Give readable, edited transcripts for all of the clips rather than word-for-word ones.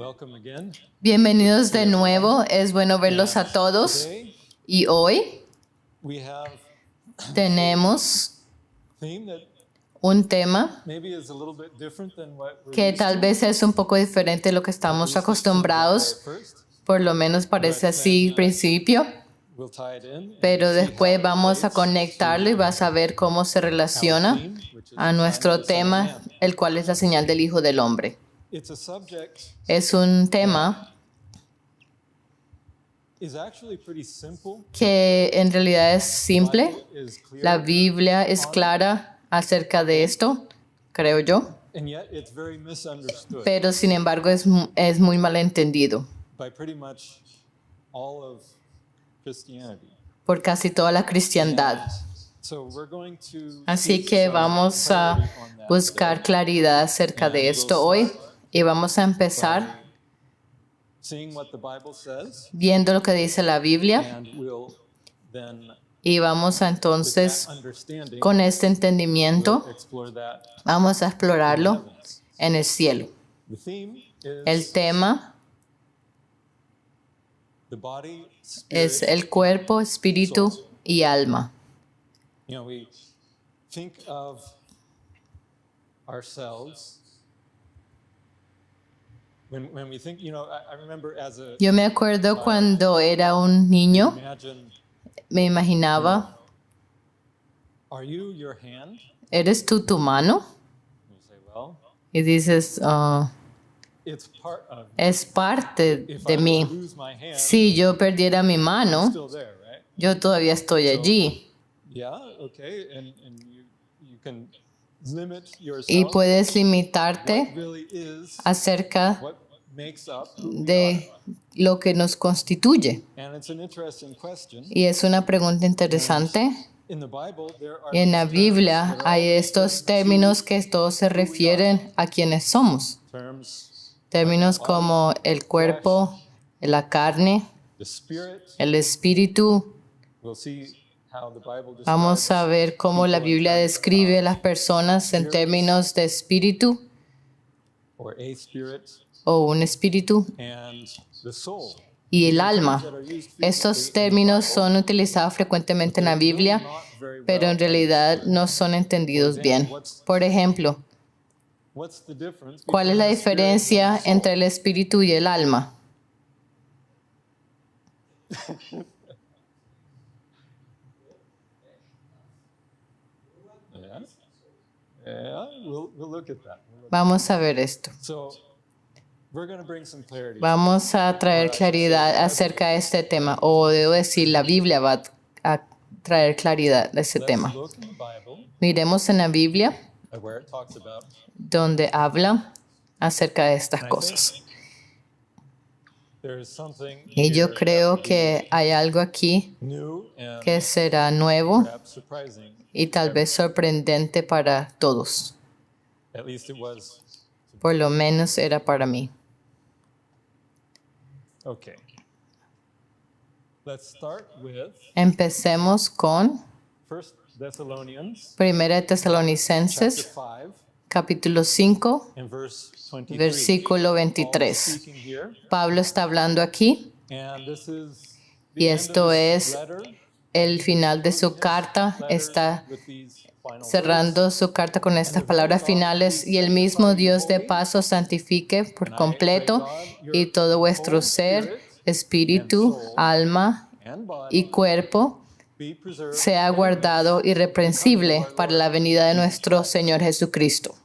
Welcome again. Bienvenidos de nuevo, es bueno verlos a todos. Today Y hoy we have tenemos a theme that un tema maybe is a little bit different than what we're que used tal to. vez es un poco diferente de lo que At estamos least it seems that way acostumbrados, at first. por lo menos parece así al principio, We'll tie it in and pero see how después it vamos a relates conectarlo y vas a ver cómo se to our relaciona theme, which is a the sign nuestro of the Son of tema, Man. el cual es la señal del Hijo del Hombre. It's a subject Es un tema is actually pretty simple. que en realidad es The simple. Bible is clear, La Biblia es clara acerca de esto, creo yo, and yet it's very misunderstood pero sin embargo es muy malentendido by pretty much all of Christianity. por casi toda la cristiandad. So we're going to Así seek que some vamos a clarity on that buscar today claridad acerca de esto hoy y vamos a empezar by seeing what the Bible says, viendo lo que dice la Biblia and we'll then y vamos a with entonces, that understanding con este entendimiento, we'll explore that. vamos a explorarlo en el cielo. The theme El is tema the body, es spirit. el cuerpo, espíritu y alma. You know, we think of ourselves when we think, you know, I remember as a Yo me acuerdo cuando era un niño, imagine, me imaginaba, are you your hand? ¿eres tú tu mano? You say, well, Y dices, it's part of es parte if de I were mí. to lose my hand, Si yo perdiera mi I'm mano, still there, right? yo todavía estoy allí. Yeah, okay, and you can limit Y yourself. puedes limitarte What really is acerca what makes up who we are. de lo que nos constituye. And it's an interesting question. Y es una pregunta interesante. In the Bible, there are Y en la these terms Biblia that are hay all estos términos que todos se refieren a quienes somos. terms, Términos como el cuerpo, la carne, the spirit. el espíritu. We'll see how the Bible Vamos a describes ver cómo la Biblia describe a las personas en términos de espíritu or a spirit o un espíritu and the soul. y el These are terms alma. that are used Estos frequently in the términos Bible, son utilizados frecuentemente en la but they're really Biblia, not very pero en well realidad understood. no son entendidos bien. Por ejemplo, What's the difference ¿cuál es between la the spirit diferencia and the soul? entre el espíritu y el alma? Yeah, we'll look at that. Vamos a ver esto. So we're going to bring some clarity. Vamos a traer claridad acerca de este tema, o debo decir, la Biblia va a traer claridad de este Let's tema. look in the Bible Miremos en la Biblia at where it talks about. donde habla acerca de estas And I cosas. think there is something Y yo here creo that will que hay algo aquí be new and que será nuevo perhaps surprising. y tal vez sorprendente para todos. At least it was. Por lo menos era para mí. Okay. Let's start with Empecemos con 1 Thessalonians 1 chapter Tesalonicenses 5 capítulo 5, and verse 23. versículo Paul is 23. speaking here, Pablo está hablando aquí and this is y the end esto of his es letter. el final de su carta. Está With these final cerrando su carta con estas palabras finales. Y el mismo Dios de paz os santifique por completo y todo vuestro ser, espíritu, alma words and body y cuerpo be preserved. sea guardado irreprensible para la venida de nuestro Señor Jesucristo.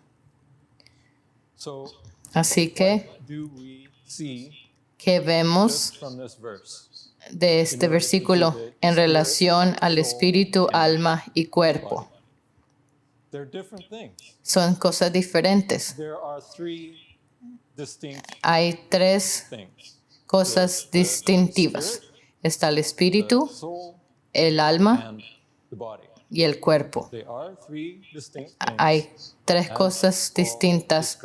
So Así que, what do we see ¿qué vemos just from this verse? de este versículo en relación al espíritu, alma y cuerpo? They're different things. Son cosas diferentes. There are three distinct Hay tres things. cosas distintivas. Está el The espíritu, soul el alma and the body. y el cuerpo. They are three distinct things. Hay tres cosas distintas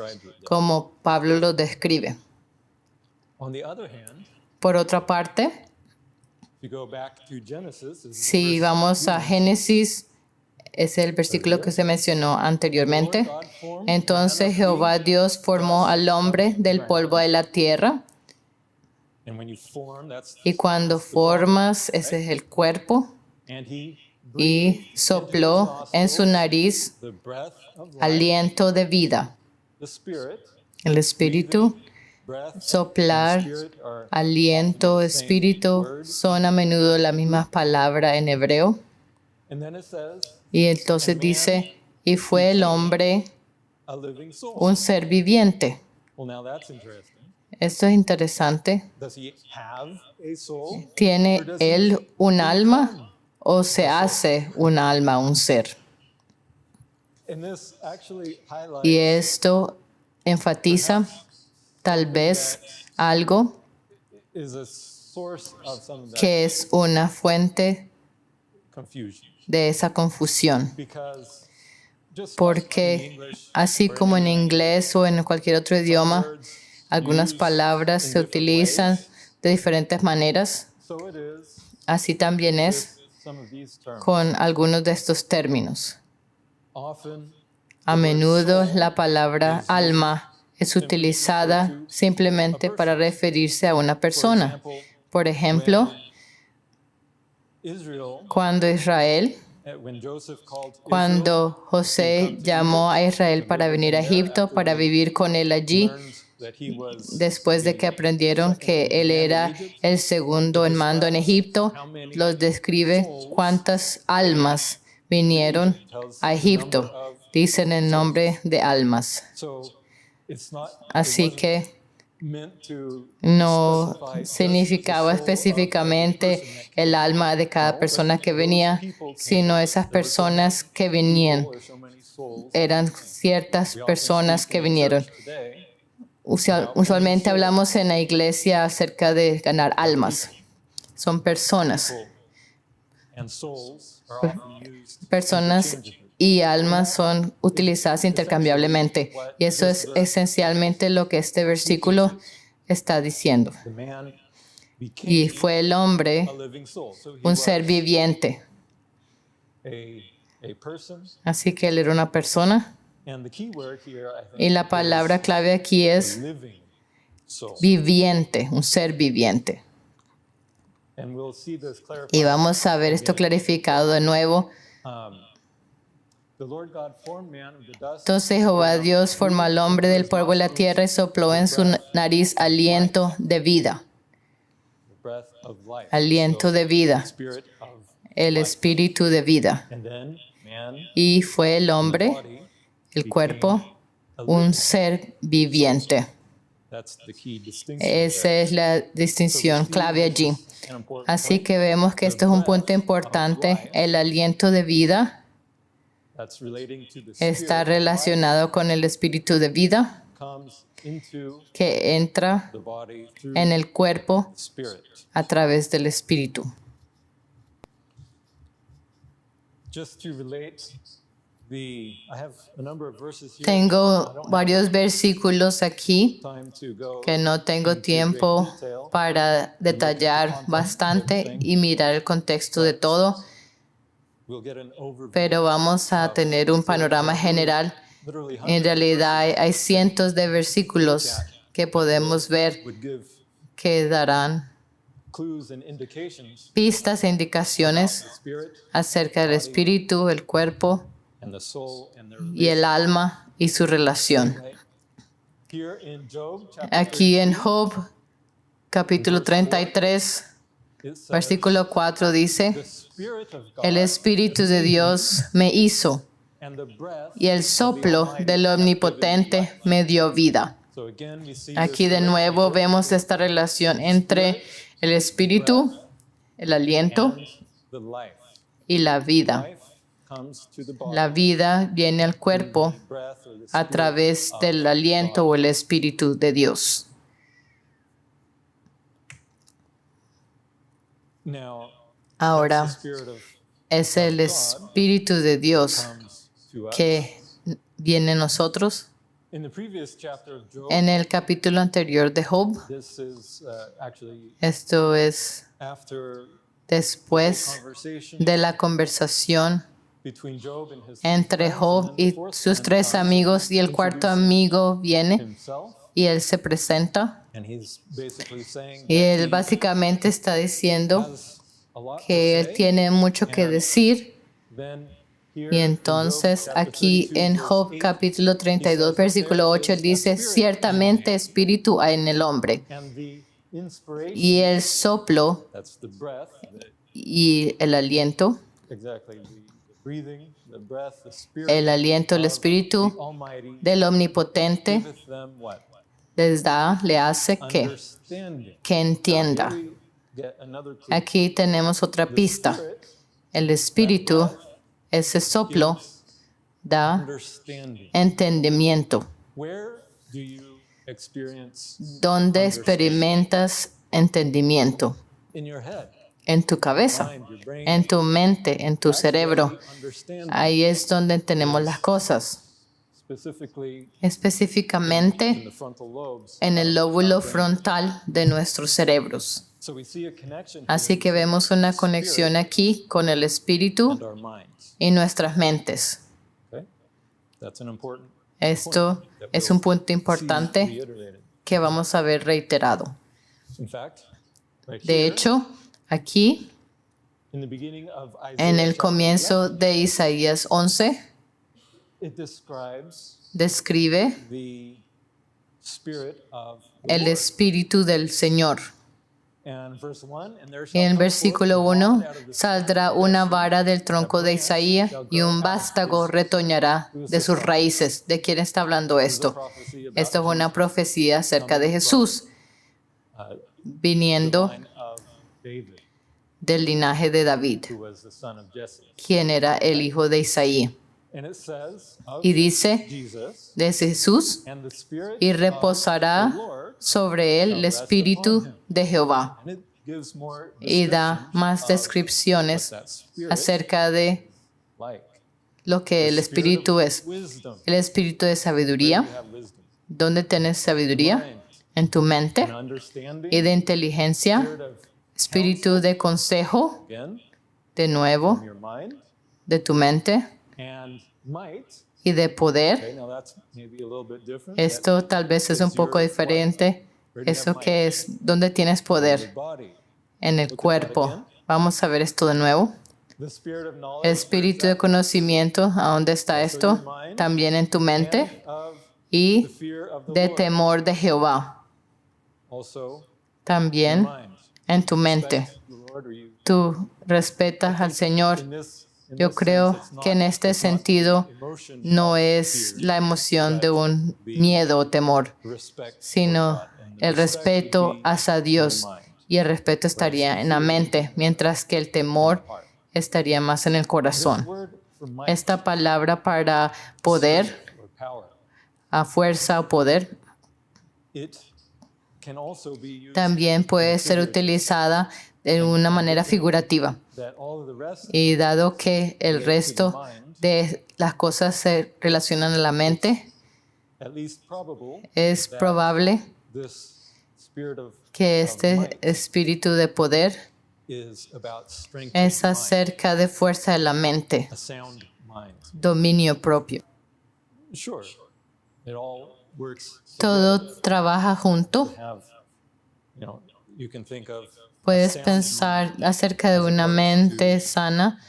como Pablo lo describe. On the other hand, Por otra parte, if you go back to Genesis, this is the si verse vamos a Génesis es el versículo que se mencionó anteriormente. Entonces Jehová Dios formó al hombre del polvo de la tierra. And when you form, that's Y cuando formas, ese es el cuerpo. and he Y breathed sopló en su nariz the breath of life, aliento de vida. the spirit, El espíritu, breath, soplar, spirit are aliento, espíritu son a menudo las mismas palabras en hebreo. and then it says Y entonces dice, y fue el hombre a living soul. un ser viviente. Well, now that's interesting. Esto es interesante. Does he have a soul? ¿Tiene él un alma o se hace un alma, un ser? And this actually highlights Y esto enfatiza tal vez algo is a source of some of that que es una fuente confusion de esa confusión. because just like in Porque English, así como en inglés o en cualquier otro idioma, words algunas used palabras in se different utilizan ways, de diferentes maneras, so it is así también es with some of these terms. con algunos de estos términos. Often A menudo la palabra alma es utilizada simplemente para referirse a una persona. Por ejemplo, Israel, cuando Israel, when Joseph called cuando José llamó a Israel para venir a Egipto, para vivir con él allí, learned that he was después de que aprendieron que él era el segundo en mando en Egipto, los describe cuántas almas vinieron a Egipto. Dicen el nombre de almas. so it's not Así que meant to no specify just significaba the soul of específicamente el alma de cada persona que venía, sino esas personas que venían. or so many souls. Eran ciertas personas que vinieron. Today, Usualmente hablamos en la iglesia acerca de ganar almas. Son personas. and souls are often used Personas y almas son utilizadas intercambiablemente. Y eso es esencialmente lo que este versículo está diciendo. the man became Y fue el hombre a living soul. So he un was ser viviente. a person, Así que él era una persona. and the key word here, I think, Y la palabra clave aquí es living soul. viviente, un ser viviente. And we'll see this clarified. Y vamos a ver esto clarificado de nuevo. The Lord God formed man of the dust, Entonces Jehová Dios formó al hombre del polvo de la tierra y sopló en su nariz aliento de vida. the breath of life, Aliento de vida, spirit of, el espíritu de vida. and then man, Y fue el hombre, body, el cuerpo, un ser viviente. that's the key distinction. Esa es la distinción clave allí. An important Así que vemos que esto es un punto importante. El aliento de vida that's relating to the está spirit relacionado con el espíritu de vida comes into que entra the body through en el cuerpo the spirit. a través del espíritu. Just to relate I have a number of verses here. I Tengo don't have varios versículos aquí time to go que no tengo into tiempo great detail. para detallar bastante y mirar el contexto de todo, We'll get an overview. pero vamos a tener un panorama general. Literally En realidad hay cientos de versículos que podemos ver would give que darán clues and indications pistas e indicaciones the spirit acerca del espíritu, el cuerpo and the soul and their y el alma y su relación. right? Here in Job chapter Aquí en Job, capítulo 33, it says, versículo 4 dice, the spirit of God el espíritu de Dios me hizo and the breath. y el soplo del Omnipotente me dio vida. So again we see Aquí this de nuevo vemos esta relación entre el espíritu, el aliento and the life. y la vida. Life comes to the body. La vida viene al cuerpo Breath or the a spirit. través del aliento o el espíritu de Dios. Now, Ahora the spirit of es el espíritu de Dios comes to us. que viene a nosotros. In the previous chapter of Job, En el capítulo anterior de Job, this is actually esto es after después conversation de la conversación between Job and his entre friends, Job and then the y fourth sus friend tres comes, amigos, y el cuarto introducing amigo viene himself, y él se presenta. and he's basically saying Y that él he básicamente está diciendo has a lot to que él say. tiene mucho que And decir. then Y here in Job entonces chapter aquí 32, en verse Job 8, capítulo he 32, says that versículo there 8, él is a dice, spirit in ciertamente man, espíritu hay en el hombre. and the Y inspiration, el soplo that's the breath, y el aliento, exactly, the breathing, the breath, the spirit el aliento, el of the espíritu Almighty del omnipotente giveth them what? le hace Understanding. que Now, here entienda. we get another clue. Aquí tenemos otra The pista. spirit, El espíritu, that breath, ese soplo, gives da understanding. entendimiento. Where do you experience ¿Dónde experimentas entendimiento? in your head? En tu cabeza, Mind, your brain. en tu mente, en tu That's where cerebro. the understanding, Ahí es donde entendemos las cosas. specifically in Específicamente the frontal lobes. en el lóbulo frontal de nuestros cerebros. So we see a connection Así here que between vemos una spirit conexión aquí con el espíritu and our minds. y nuestras mentes. Okay? That's an important Esto point that es we'll un punto see importante reiterated. que vamos a ver reiterado. In fact, right De here, hecho, aquí, in the beginning of Isaiah en el chapter comienzo 11, de Isaías 11, it describes describe the spirit of the el Lord. espíritu del Señor. And verse 1, and there Y shall en come versículo forth a 1 rod out of the saldrá stem of una Jesse, vara del tronco de Isaías y un vástago retoñará de sus raíces. ¿De quién está hablando This is a esto? prophecy about Esto es una Jesus, profecía acerca de Jesús the viniendo line of David, del linaje de David, who was the son of Jesse. quien era el hijo de Isaías. And it says of Y dice Jesus, de Jesús, and the spirit y of reposará the Lord, sobre él el espíritu de Jehová. and it gives more Y da descriptions más of descripciones what that spirit acerca de like. lo que el The spirit espíritu of es. wisdom. El espíritu de Where sabiduría. do you have wisdom? ¿Dónde tienes sabiduría? Mind. En tu mente. And understanding. Y de inteligencia. Spirit of Espíritu de consejo. again De nuevo. from your mind. De tu mente. And might. Y de poder. Okay, now that's maybe a little bit different. Esto tal vez es un poco diferente. ¿Eso qué es? ¿Dónde tienes Your poder? body. En el cuerpo. Vamos a ver esto de nuevo. The spirit of knowledge. El espíritu de conocimiento, ¿a dónde está esto? También en tu mente. And of Y the fear of the de Lord. temor de Jehová. Also, También mind. en tu mente. Respect the Lord, or you- Tú respetas al Señor. in Yo this creo sense, it's que en not- este it's not sentido the emotion no of es fear, la emoción de un but the miedo o temor, respect for sino God. And the el respect respeto would be hacia in the Dios. mind, Y el respeto estaría en la mente, mientras que el temor heart. estaría más en el This corazón. word for might, Esta palabra para poder, or power, a fuerza o poder, it can also be used también puede ser utilizada de una manera figurativa. that all of the rest Y dado que el resto de las cosas se relacionan a la mente, at least probable es probable this spirit of que of este might espíritu de poder is about strength of es mind, acerca de fuerza de la mente, a sound mind. dominio propio. Sure, it all works Todo trabaja junto. together. Have, you can think of a Puedes sound pensar mind, acerca de una mente sana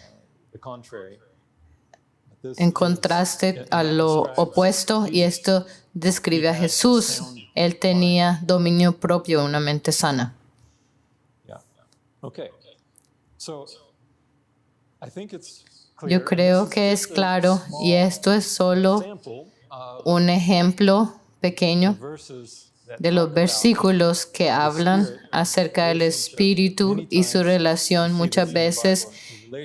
the contrary. This en is- contraste a that lo describes opuesto, y esto describe a Jesús. Él tenía dominio propio, una mente sana. Yeah. Okay. So I think it's clear. Yo creo que es claro, y esto es solo Example of un ejemplo pequeño verses that de los talk about versículos que hablan acerca del espíritu y su relación. Muchas veces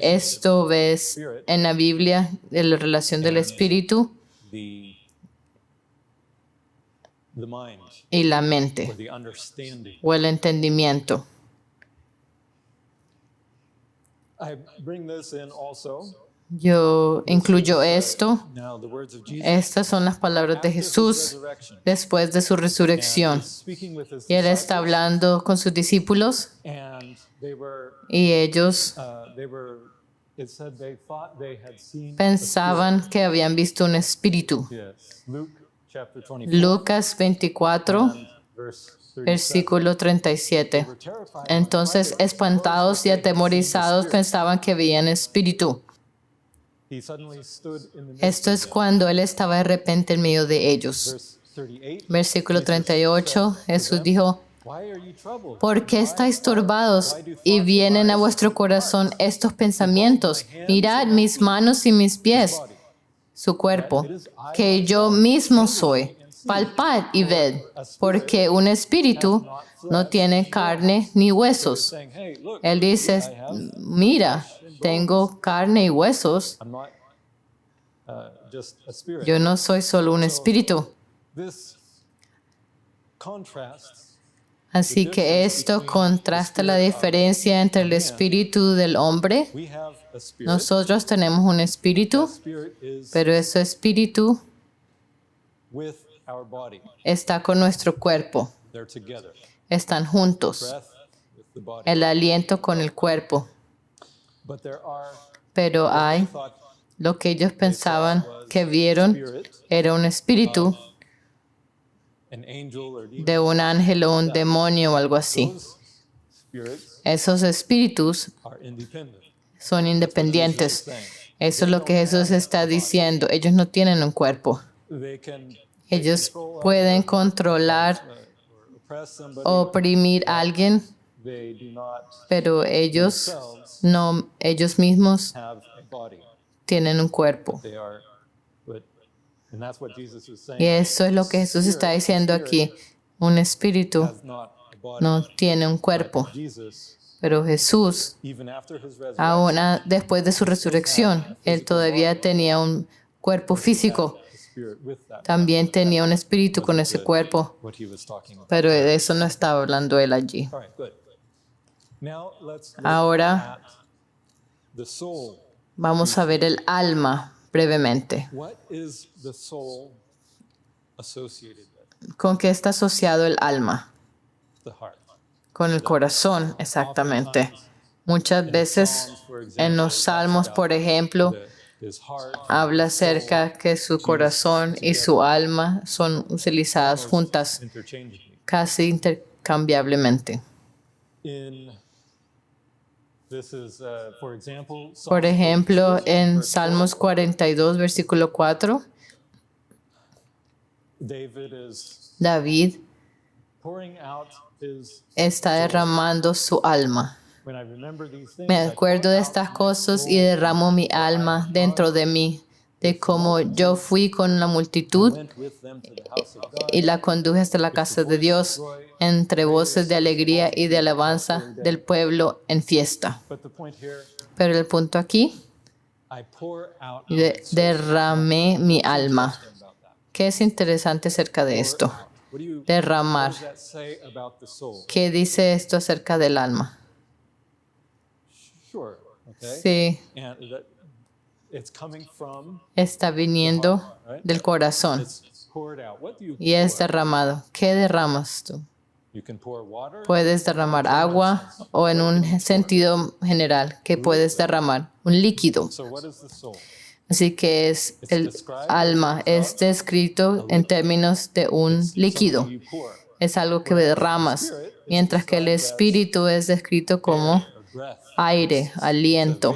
esto ves en la Biblia de la relación del espíritu the mind y la or mente the understanding. o el entendimiento. I bring this in also. Yo incluyo esto. Now the words of Jesus Estas son las palabras de after his Jesús resurrection. después de su And resurrección. he's speaking with his Y él está disciples, hablando con sus discípulos and they were y ellos it said they thought they had seen a pensaban que habían visto un espíritu. spirit. Yes. Luke chapter 24 Lucas 24, and verse 37. versículo 37. Entonces, espantados y atemorizados, pensaban que veían espíritu. He suddenly stood in the midst Esto es cuando Él estaba de repente en medio de ellos. verse 38. Versículo 38, Jesús dijo, Why are you troubled? ¿por qué estáis turbados y vienen a vuestro corazón estos pensamientos? Mirad mis manos y mis pies, su cuerpo, que yo mismo soy. Palpad y ved, porque un espíritu no tiene carne ni huesos. Saying, hey, look, Él dice, mira, tengo carne y huesos. I'm not just a spirit. Yo no soy solo un espíritu. This contrasts Así que esto contrasta la diferencia entre el espíritu del hombre. we have a spirit. Nosotros tenemos un espíritu, Spirit is pero ese espíritu with our body. está con nuestro cuerpo. They're together. Están juntos. Breath with the body. El aliento con el cuerpo. But there are Pero hay thought lo que ellos pensaban que vieron era un espíritu an angel or demon. de un ángel o un demonio o algo así. Those spirits Esos espíritus are independent. son independientes. Eso es lo que Jesús está diciendo. Ellos no tienen un cuerpo. They can Ellos pueden controlar or oppress somebody. o oprimir a alguien, They do not pero ellos themselves no, ellos mismos have a body. tienen un cuerpo. They are, and that's what Jesus is Y saying. eso es lo que Jesús está diciendo aquí. Un espíritu Has not a body. no tiene un cuerpo, Jesus, pero Jesús, even after his resurrection, aún después de su resurrección, Él todavía tenía un cuerpo físico. the spirit with that. También tenía un espíritu con ese cuerpo, What he was talking about. pero de eso no estaba hablando Él allí. All right, good. Now let's look Ahora at the soul. vamos a ver el alma brevemente. What is the soul associated with? ¿Con qué está asociado el alma? The heart. Con el corazón, exactamente. Muchas veces en los salmos, por ejemplo, His heart habla acerca que su corazón y su alma son utilizadas juntas, interchangeably. casi intercambiablemente. This is, for example, Por ejemplo, en Salmos 42, versículo 4, David is David pouring out his. está derramando su alma. When I remember these things, Me I acuerdo de estas cosas y derramo mi alma dentro de mí, de cómo yo fui con la multitud went with them to the house of God. y la conduje hasta la casa de Dios, entre voces de alegría y de alabanza del pueblo en fiesta. But the point here, Pero el punto aquí, I pour out. derramé mi alma. About that. ¿Qué es interesante acerca de esto? What Derramar. does that say about the soul? ¿Qué dice esto acerca del alma? Sure. Okay. Sí, And that it's coming from. está viniendo del corazón It's poured out. What do you y es pour? derramado. ¿Qué derramas tú? You can pour water. Puedes derramar agua o en un sentido general, ¿qué puedes derramar? Un líquido. So what is the soul? Así que es el alma, es descrito en términos de un líquido. You pour. Es algo que derramas, mientras que el espíritu es descrito como A breath. aire, aliento.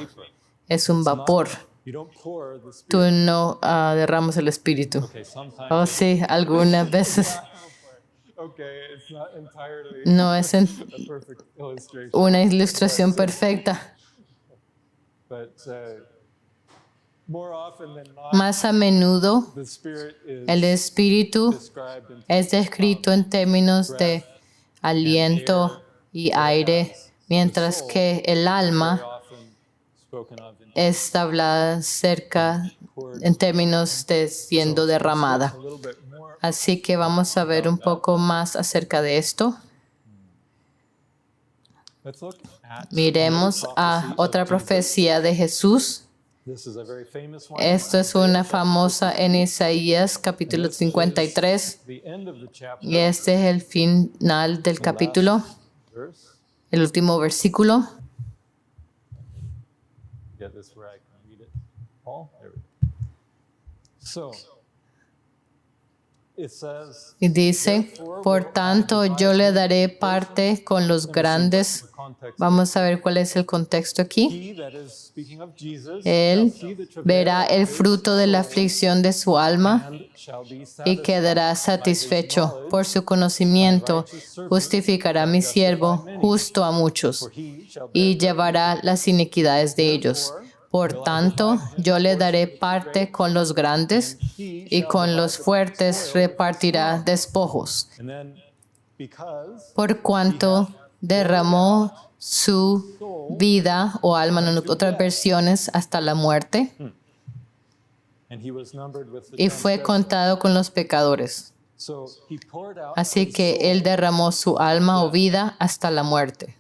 Es un vapor. You don't pour the spirit. Tú no derramas el espíritu. Okay, sometimes. Oh, sí, algunas veces. Okay, it's not entirely No es a perfect illustration, una ilustración perfecta. but more often than not, Más a menudo, the spirit is el espíritu described in es descrito en términos de aliento y aire, mientras que el alma often spoken of in está hablada cerca en términos de siendo derramada. a little bit more. Así que vamos a ver un poco más acerca de esto. Let's look at Miremos a otra profecía de Jesús. this is a very famous one. Esto es una famosa en Isaías capítulo 53 The end of the chapter, y este es el final del capítulo, verse. el último versículo. get this where I can read it. Paul, there we go. So, it says, Y dice, por tanto, yo le daré parte con los grandes. Vamos a ver cuál es el contexto aquí. he that is speaking of Jesus Él shall see the travail verá el of his fruto de la soul aflicción de su alma and shall be y satisfied quedará by his satisfecho. knowledge, Por su conocimiento justificará a mi siervo justo a muchos for he shall y bear llevará las iniquidades de ellos. Por tanto, yo le daré parte con los grandes y con los fuertes repartirá despojos. and then because Por cuanto derramó su vida o alma en otras versiones hasta la muerte and he was numbered with the y fue transgressors. contado con los pecadores. So he poured out Así his que soul. él derramó su alma o vida hasta la muerte.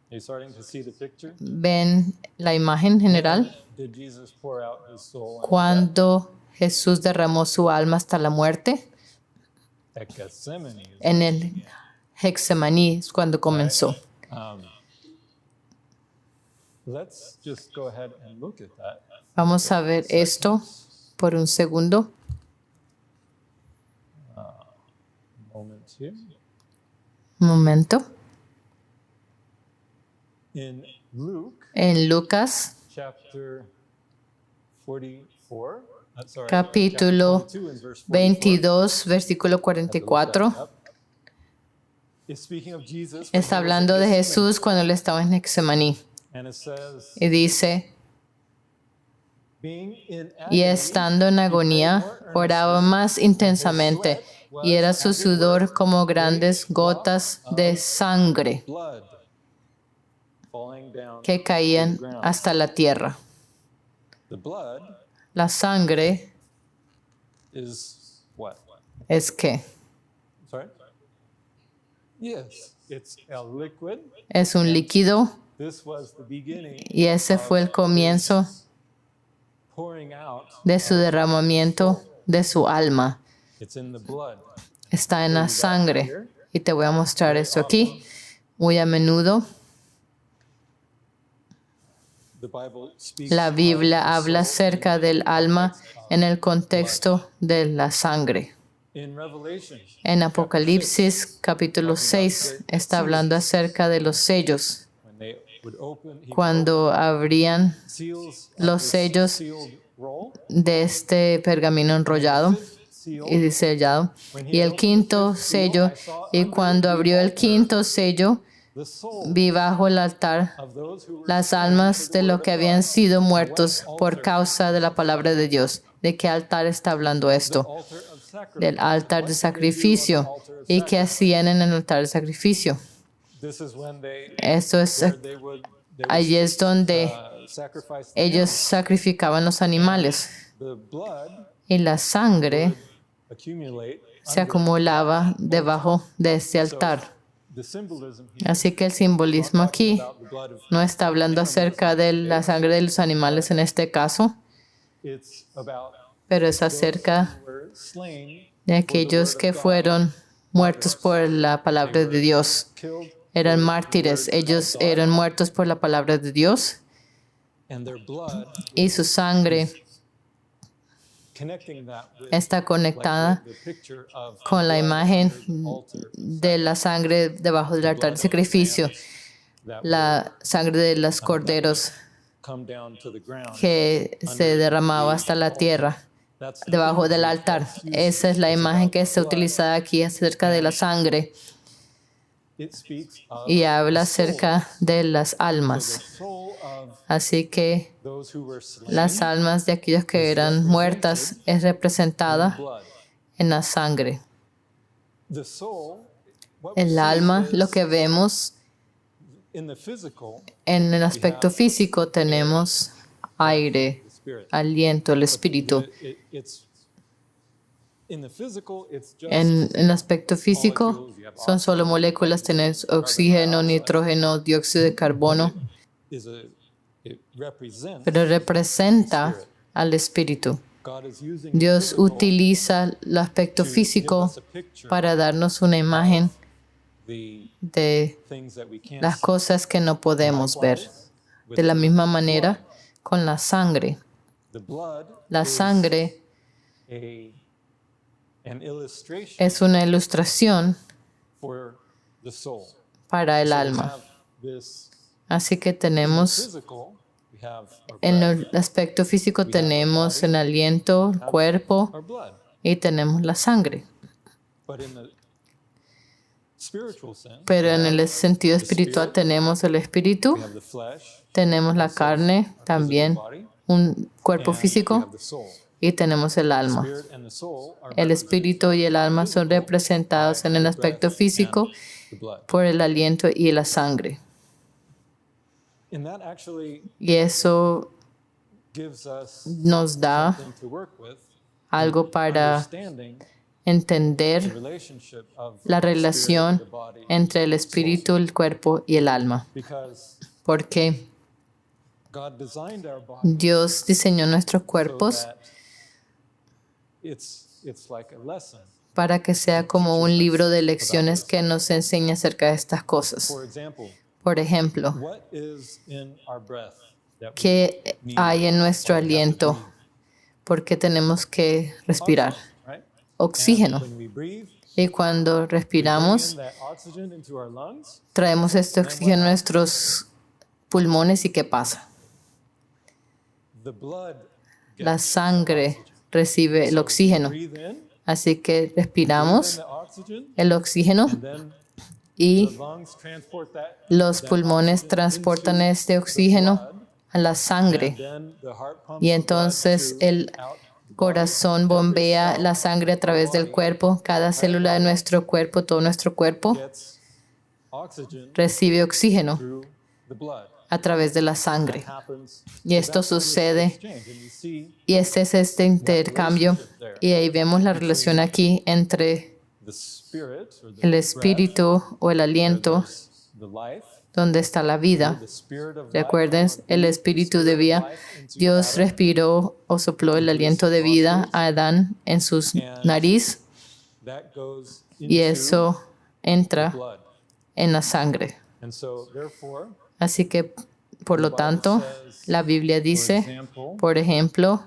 Are you starting to see the picture? ¿Ven la imagen general? Did Jesus pour out his soul Cuando Jesús derramó su alma hasta la muerte, at Gethsemane? en el Hexemaní es cuando comenzó. Let's just go ahead and look at that. Vamos a ver esto por un segundo. Moment here. Un momento. In Luke En Lucas, chapter 44, capítulo chapter 22 and verse 44, 22, versículo 44, is speaking of Jesus when está he was hablando in de Gethsemane. Jesús cuando él estaba en Hexemaní. And it says, Y dice, being in y agony, estando en agonía, oraba más intensamente, y era su sudor como grandes gotas de sangre blood falling down. que caían hasta la tierra. The blood La sangre is what? es que Sorry? Yes, it's a liquid. es un líquido, This was the beginning y ese fue el comienzo pouring out. de su derramamiento de su alma. It's in the blood. Está en la sangre. Y te voy a mostrar esto aquí. Muy a menudo The Bible speaks la Biblia of the habla soul. acerca del alma en el contexto de la sangre. In Revelation, En Apocalipsis capítulo 6 está hablando acerca de los sellos. when they would open, he Cuando abrían seals los this sellos sealed roll, de este pergamino enrollado seal, y sellado. Y el quinto sello, y cuando abrió el quinto sello, the soul vi bajo el altar of those who were las almas de los que habían sido muertos por causa de la palabra de Dios. ¿De qué altar está hablando esto? altar of sacrifice. Del altar de sacrificio. ¿Y qué hacían en el altar de sacrificio? This is when they, Esto es, where they would allí es donde sacrifice ellos sacrificaban los animales the blood y la sangre accumulate. se acumulaba debajo de este altar. The symbolism here Así que el simbolismo aquí about the blood of no está hablando acerca de la sangre de los animales en este caso, it's about pero es acerca who were slain, de aquellos que fueron muertos por la palabra de Dios. killed, Eran mártires, ellos eran muertos por la palabra de Dios and their blood y su sangre connecting that with está conectada the picture of con la imagen altar de la sangre debajo del altar de sacrificio, that la sangre de los corderos come down to the ground. que se derramaba hasta la tierra That's debajo del altar. Esa es la imagen que está utilizada aquí acerca de la sangre it speaks of y habla acerca de las the almas. soul of Así que those who were slain las almas de aquellos que eran muertas es representada blood. en la sangre. The soul, what we El see alma, is lo que vemos in the physical, en el aspecto físico, tenemos aire, the spirit. aliento, el espíritu. It's in the physical, it's just En el aspecto físico son solo moléculas, tenés oxígeno, nitrógeno, dióxido de carbono, it represents pero representa al espíritu. God is using Dios utiliza el aspecto físico a picture para darnos una imagen the de things that we can't las see. cosas que no podemos ver. De la misma manera, con la sangre. The blood La is sangre an illustration es una ilustración for the soul. para el So we alma. have this Así que in the tenemos, physical, we have our en breath, el aspecto físico tenemos el aliento, el cuerpo our blood. y tenemos la sangre. But in the spiritual sense, Pero we en have el sentido the espiritual spirit, tenemos el espíritu, we have the flesh, tenemos la carne, our physical también body, un cuerpo and we físico have the soul. y tenemos el alma. Spirit and the soul are El espíritu y el alma son representados en el aspecto físico the blood. por el aliento y la sangre. And that actually Y eso gives us nos da something to work with, algo para understanding the entender relationship of la the spirit, relación the body, entre el espíritu, el cuerpo y el alma. because Porque God designed our body Dios diseñó nuestros so cuerpos that it's like a lesson. para que sea como un libro de lecciones que nos enseña acerca de estas cosas. For example, Por ejemplo, what is in our breath that we ¿qué need, hay en nuestro what we have to aliento? breathe? Porque tenemos que respirar. Right? Oxígeno. And when we breathe, Y cuando we bring respiramos, in that oxygen into our lungs, traemos este oxígeno a nuestros pulmones y ¿qué pasa? the blood La gets sangre recibe el so oxígeno. we breathe in, Así que breathe in respiramos the oxygen, el oxígeno and then the y lungs transport los that pulmones oxygen transportan into este the oxígeno blood, a la and sangre. then the heart pumps Y the blood entonces to el out the corazón body. Every bombea cell la sangre a través del cuerpo. Cada célula de nuestro cuerpo, todo nuestro cuerpo, gets oxygen recibe oxígeno through the blood. a través de la sangre. Happens. Y esto So that's sucede, exchange, and you see y este es este intercambio. Y ahí vemos la relación aquí entre the spirit or the el breath, espíritu o el where aliento, there's the life, donde está la vida. the spirit of life. Recuerden, el espíritu de vida. Dios respiró o sopló el aliento de vida a Adán en su nariz That goes y into eso entra blood. en la sangre. And so therefore, Así que, por lo tanto, la Biblia for dice, example, por ejemplo,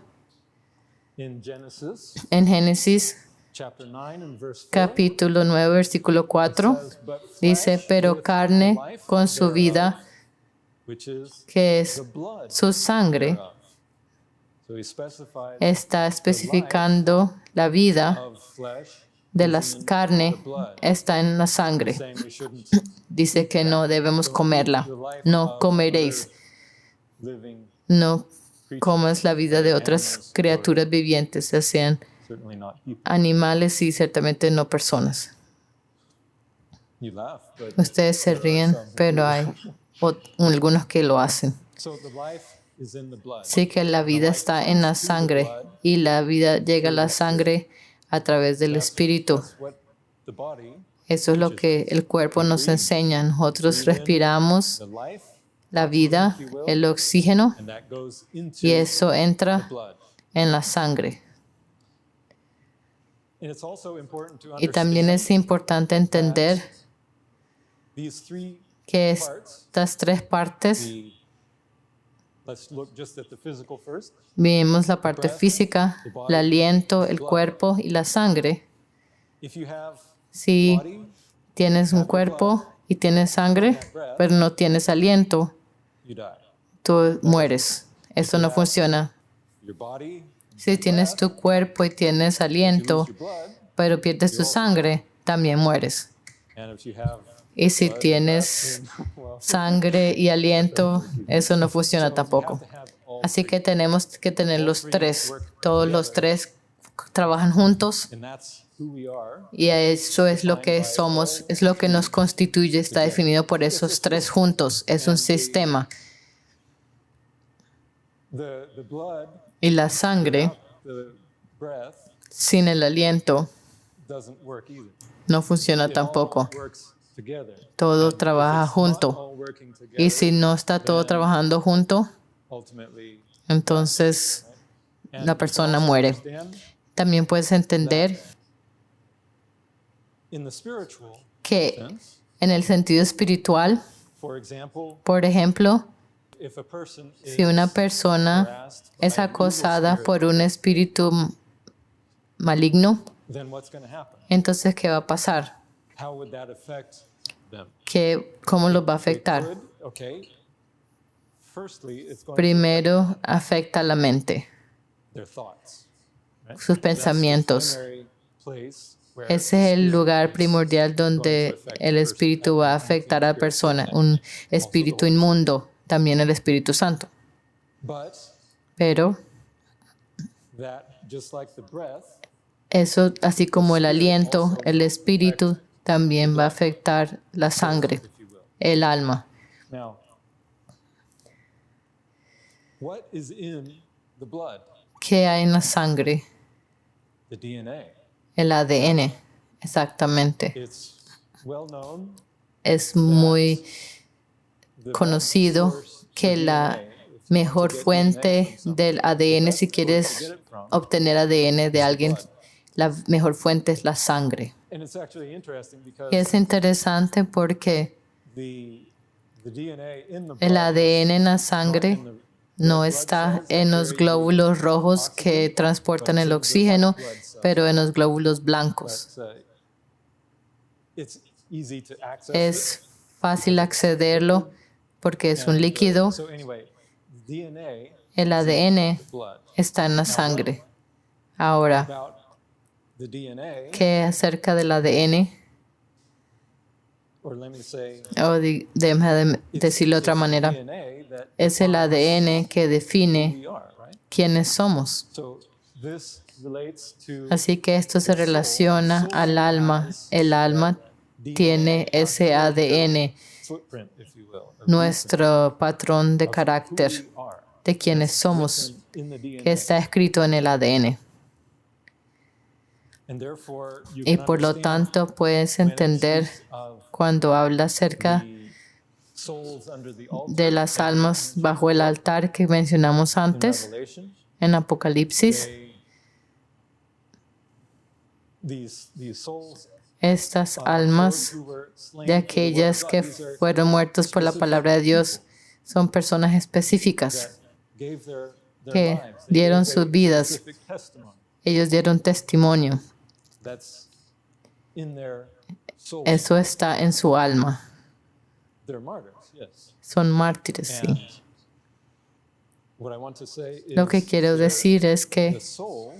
in Genesis en Génesis chapter 9 and verse 4, capítulo 9, versículo 4, says, "But dice, flesh pero with carne the life con su thereof, vida, which is que the es blood su sangre, thereof." So he specified está especificando la vida of flesh de la is in carne, the blood, está en la sangre. saying we shouldn't Dice que no debemos comerla. No comeréis. living, No comas la vida de otras criaturas vivientes, ya sean certainly not people. animales y ciertamente no personas. You laugh, but Ustedes se ríen, pero hay algunos que lo hacen. so the life is in the blood. Sí que la vida está en la sangre y la vida llega a la sangre a través del espíritu. That's what the body, Eso es lo que el cuerpo nos enseña. Nosotros respiramos the life, la vida, el oxígeno, and that goes into y eso the entra blood. en la sangre. And it's also important to Y también understand es importante entender these three que parts. estas tres partes, Let's look just at the physical first. vemos la parte física, el aliento, el cuerpo y la sangre. If you have Si body, tienes un cuerpo y tienes sangre, pero no tienes aliento, you die. tú mueres. Esto no funciona. Your body, Si tienes tu cuerpo y tienes aliento, your blood, pero pierdes tu sangre, también mueres. and if you have Y si tienes sangre y aliento, eso no funciona tampoco. Así que tenemos que tener los tres. Todos los tres trabajan juntos and that's who we are. y eso es lo que somos, es lo que nos constituye, está definido por esos tres juntos. Es un sistema. The blood, Y la sangre, the breath sin el aliento, doesn't work either. no funciona It all tampoco. works together. Todo trabaja junto. All working together, Y si no está todo trabajando junto, ultimately, entonces and la persona muere. understand También puedes entender in the spiritual que sense, en el sentido espiritual, for example, por ejemplo, if a person Si una is persona harassed es by an evil acosada spirit, por un espíritu maligno, then what's going to happen? entonces ¿qué va a pasar? How would that affect them? ¿Cómo los va a It afectar? could, okay. Firstly, it's going to affect Primero, afecta la mente, their thoughts. Right? sus That's the pensamientos. primary place where Ese the es el spirit lugar is primordial going to donde affect el the person. espíritu va a afectar a la persona, un espíritu inmundo, también el Espíritu Santo. But Pero that, just like the breath, eso, así como el aliento, el espíritu también va a afectar la sangre, if you will. el alma. Now, what is in the blood? ¿Qué hay en la sangre? The DNA. El ADN, exactamente. It's well known. Es muy The conocido best source que for la DNA, if you mejor want to get fuente DNA from something, del ADN, si quieres obtener ADN de alguien, la mejor fuente es la sangre. and it's actually interesting Y because es interesante porque the DNA in the el blood ADN en la is not sangre in the no red blood está cells that en los carry the glóbulos rojos que oxygen, transportan but el it's in the oxígeno, white blood cells. pero en los glóbulos blancos. But, it's easy to access Es fácil accederlo porque es un líquido. So anyway, DNA El ADN the blood. está en la sangre. Ahora, About the DNA, ¿qué acerca del ADN? or let me say, Déjame decirlo de otra manera. DNA that Es el ADN que define we are, right? quiénes somos. So this relates to Así que esto se relaciona al alma. El alma tiene ese ADN, footprint, if you will, or nuestro patrón de who carácter we are de quiénes somos, in the DNA. que está escrito en el ADN. And therefore, you Y can por lo understand tanto puedes when it entender speaks of cuando habla acerca the souls under the altar de las almas bajo el altar que mencionamos in antes Revelation. en Apocalipsis. These souls Estas of almas those who were slain de for the word aquellas of God, que these are fueron muertos por la specific palabra de Dios people son personas específicas that gave their que lives. They dieron gave sus a vidas. specific testimony. Ellos dieron testimonio. That's in their soul. Eso está en su alma. They're martyrs, yes. Son mártires, And sí. what I want to say is Lo que quiero decir es the que soul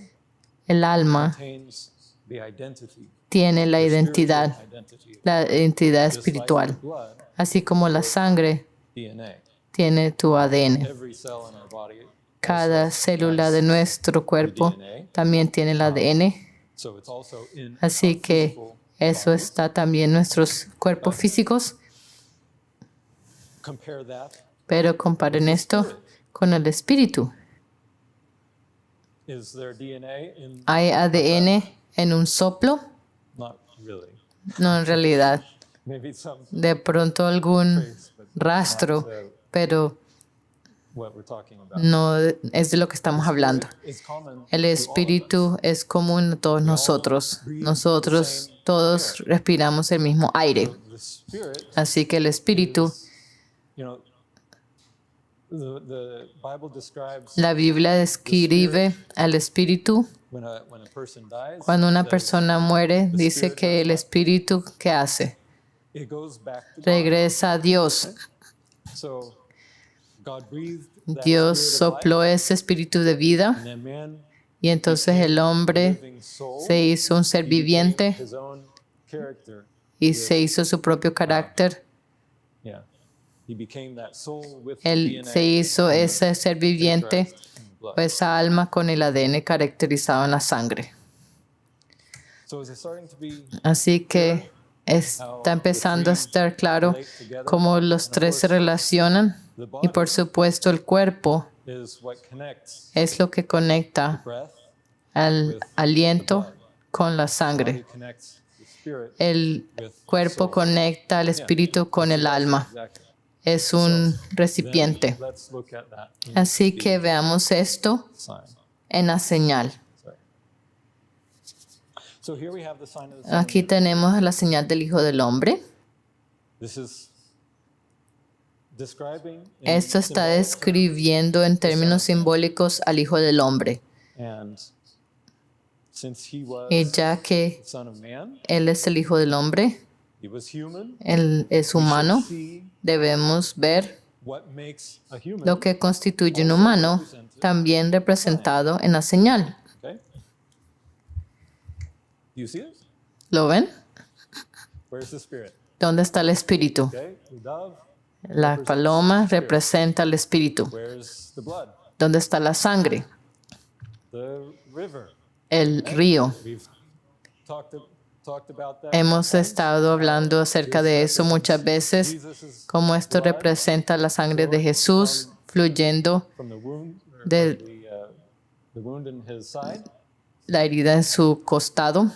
el alma contains the identity, tiene la the identidad, spiritual identity, la identidad just like the espiritual, blood, así como la sangre DNA. tiene tu ADN. Every cell in our body Cada also célula has de nuestro cuerpo DNA. también tiene el ADN, So it's also in así our que physical eso bodies. está también en nuestros cuerpos físicos, Compare that. pero comparen esto con el espíritu. Is there DNA in? ¿Hay ADN en un soplo? Not really. No, en realidad. Maybe some De pronto algún trace, but rastro, not, pero what we're talking about. no es de lo que estamos hablando. It's common El to all of us. espíritu es común a todos nosotros. Nosotros todos respiramos el mismo aire. The spirit, Así que el espíritu, you know, the Bible describes la Biblia describe al espíritu. when a person dies, Cuando una it says persona muere, dice que el espíritu, ¿qué hace? it goes back to God. Regresa a Dios. So God breathed that Dios spirit of life, sopló ese espíritu de vida and then man y entonces el hombre living soul, se hizo un ser he became viviente his own character. y se hizo su propio carácter. Yeah. He became that soul with Él the DNA se hizo ese ser viviente, characterized in the blood. o esa alma con el ADN caracterizado en la sangre. So is it starting to be Así que está empezando a estar claro cómo los tres se relacionan the y body por supuesto el cuerpo is what connects es lo que conecta breath, al aliento con la body sangre. connects the spirit El cuerpo conecta al espíritu con el alma. exactly. Es un recipiente. Let's look at that in Así the que veamos esto sign. en la señal. Sorry. So here we have the sign of the Son. Aquí tenemos la señal del Hijo del Hombre. This is describing in Esto está symbolic describiendo en términos simbólicos al Hijo del Hombre. and since he Y was ya que the Son of Man, Él es el Hijo del Hombre, he was human. Él es We should humano, see debemos ver what makes a human. lo que constituye un humano, también representado en la señal. Okay. Do you see it? ¿Lo ven? Where's the spirit? ¿Dónde está el espíritu? Okay. The dove. La paloma representa el espíritu. Where's the blood? ¿Dónde está la sangre? The river. El río. We've talked about that. Hemos estado hablando acerca de eso muchas veces, Jesus' cómo esto representa la sangre de Jesús fluyendo from the wound, or de the wound in his side. la herida en su costado.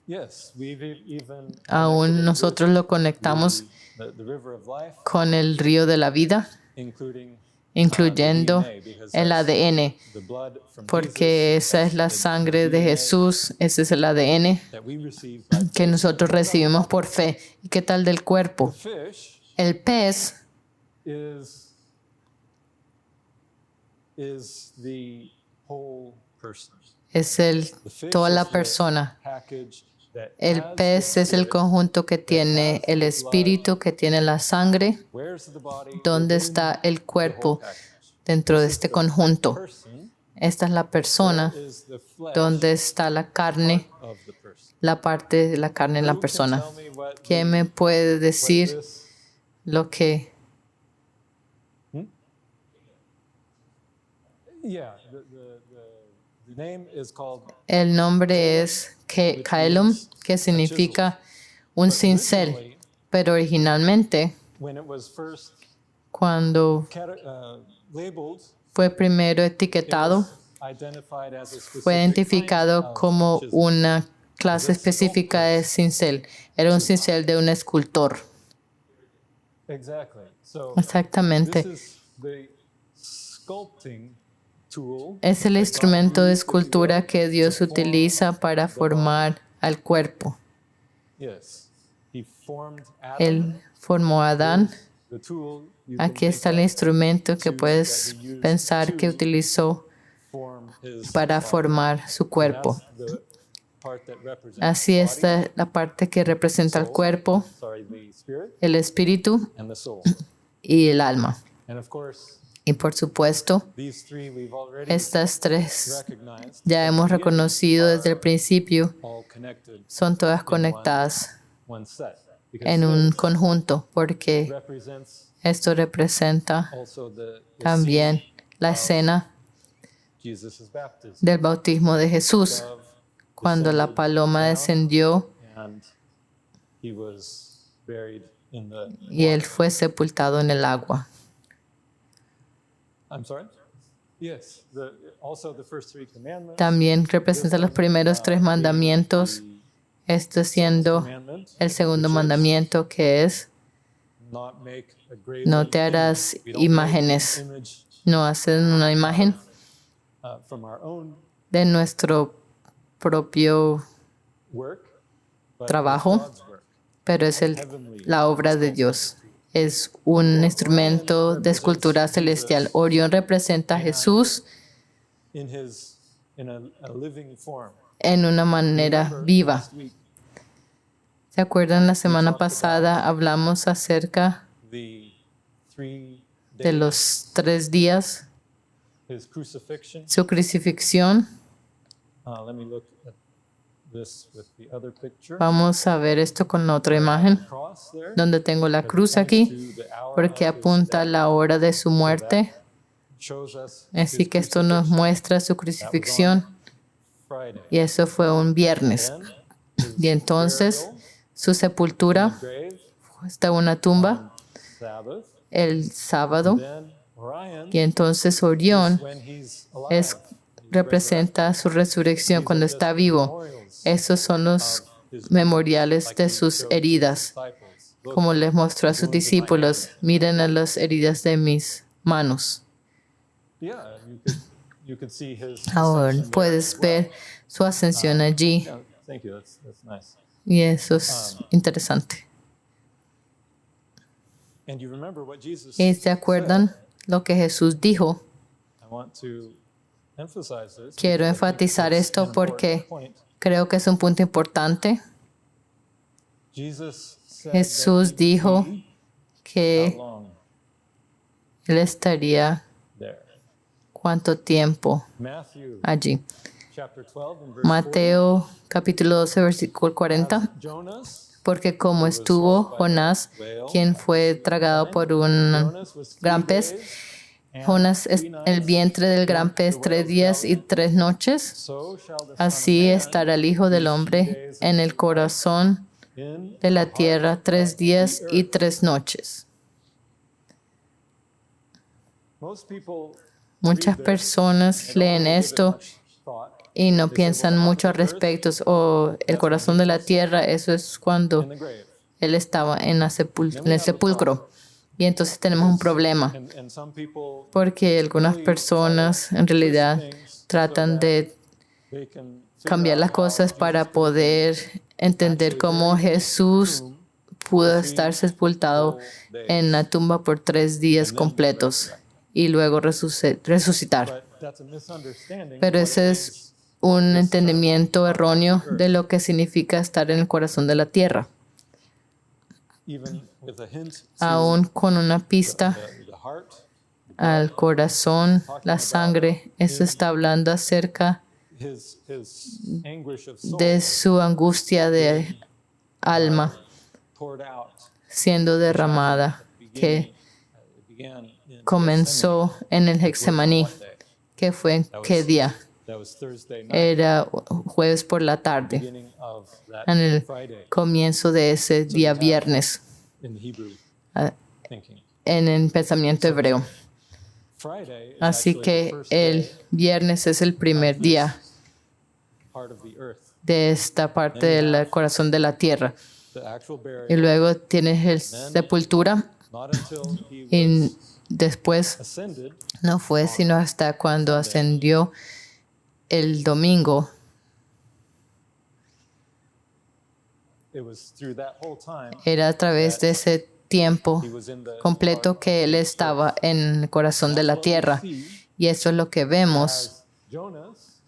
Yes, we've even Aún nosotros lo conectamos the river of life, con el río de la vida, including incluyendo DNA, because el that's ADN, the blood from porque Jesus, esa es la sangre de Jesús, ese es el ADN that we receive by que nosotros recibimos por fe. ¿Y qué tal del cuerpo? fish El pez is the whole person. es The fish toda is la the persona. package that El has pez the es el spirit. conjunto que tiene el espíritu, que tiene la sangre. Where's the body ¿Dónde within está el the whole cuerpo package? dentro de este conjunto? Person Esta es la persona. is the flesh ¿Dónde está la carne? of the person. La parte de la carne en la Who can persona. tell me what ¿Quién me puede what decir this lo que yeah, the name is called el nombre es Kaelum, que significa un cincel? originally, Pero originalmente, when it was first cuando labeled, fue primero it etiquetado, was identified as a specific fue kind identificado of como chisel. una clase específica de cincel. Era un cincel de un escultor. Exactly. So Exactamente. this is the sculpting tool. Es el that God instrumento de used, if you will, escultura que Dios to form utiliza para the formar al cuerpo. body. Yes. He formed Adam. Él formó a Adán. The tool you Aquí can está el think of instrumento que to puedes that he used pensar que to utilizó form his para body. formar su cuerpo. That's the part that represents Así the está body, la parte que representa el soul, cuerpo, the spirit, el espíritu and the soul. y el alma. And of course, Y por supuesto, these three we've already estas tres recognized ya at hemos the beginning reconocido desde el principio, all connected son todas in conectadas one set. Because en un this conjunto, porque represents esto representa also the también scene la of escena Jesus' baptism. del bautismo de Jesús, Dove cuando la descended paloma down, descendió and he was buried in the y él fue sepultado en el agua. I'm sorry? Yes. Also the first three commandments. También representa los primeros tres mandamientos, esto siendo Commandment, el segundo which is mandamiento, que es not make a graven no te harás image. We don't make imágenes, an image, no hacer una imagen from our own de nuestro propio work, but trabajo, it's God's work. pero es la obra de Dios. Es un instrumento de escultura celestial. Orión representa a Jesús In a living form. en una manera Remember, viva. last week, ¿Se acuerdan? La semana pasada hablamos acerca the 3 de days, los 3 días, his crucifixion. su crucifixión. Let me look at this with the other picture. Vamos a ver esto con la otra imagen, Cross there, donde tengo la cruz aquí, porque apunta a la hora de su muerte. shows us Así his que esto nos crucifixion. muestra su crucifixión, Friday. y eso fue un viernes. Then Y entonces burial su sepultura grave está en una tumba Sabbath. el sábado, Then Orion y entonces Orión when he's alive. es, representa su resurrección cuando está vivo. Esos son los memoriales de sus heridas, Disciples. Look, como les mostró a sus discípulos. Miren a las heridas de mis manos. yeah, you could see his Ahora ascension there puedes as well. ver su ascensión allí, Yeah, thank you. That's nice. y eso es interesante. And you remember what Jesus ¿Y se acuerdan said? lo que Jesús dijo? I want to emphasize this Quiero because I think enfatizar it's esto an important porque point. creo que es un punto importante. Jesus said Jesús that he dijo would be how que long Él estaría there? cuánto tiempo Matthew allí. chapter 12 and verse 40. Mateo capítulo 12, versículo 40. As Jonas, Porque como estuvo Jonás, quien fue tragado por un Jonas was 3 gran pez, days and Jonás es 3 en el nights vientre del gran in pez the 3 whale's días y belly, 3 noches, so shall the Son of así Man estará el Hijo del be 3 Hombre days en and el 3 corazón nights in de the la heart tierra 3 of días the y earth. 3 noches. Most people Muchas read this personas and don't leen really give it esto much thought. y no They say, well, piensan the heart mucho of al the earth respecto. O el that's when corazón de la Jesus tierra, eso es cuando in the grave. Él estaba en, Then en we el have a problem. sepulcro. Y entonces tenemos un problema. And some people Porque algunas really personas en try to realidad twist things so tratan that de they can figure cambiar las out how cosas Jesus para could have poder been entender actually cómo buried in the Jesús tomb pudo for estar 3 sepultado full en la days tumba por 3 días and then completos resurrect. y luego resucitar. But that's a misunderstanding Pero of what it ese es means un to be entendimiento on erróneo the earth, de lo que significa estar en el corazón de la tierra, even with a hint aún to con una pista the heart, al corazón, la sangre. Eso está hablando acerca his anguish of soul de su angustia de alma poured out. siendo derramada, que Began in comenzó en el Hexemaní, what day? que fue en qué día. That was Thursday night, Era jueves por la tarde, beginning of that en el Friday comienzo de ese día viernes, in the Hebrew ah, thinking. en el pensamiento hebreo. Friday is Así actually the que first el day viernes es el primer día part of the earth. de esta parte del corazón de la tierra. The actual Y burial, luego tienes el sepultura not until he y was después ascended, no fue sino hasta cuando ascendió el domingo. it was through that whole time Era a través de ese tiempo he was in the completo que él estaba en el corazón de la tierra. Y eso es lo que vemos as Jonas,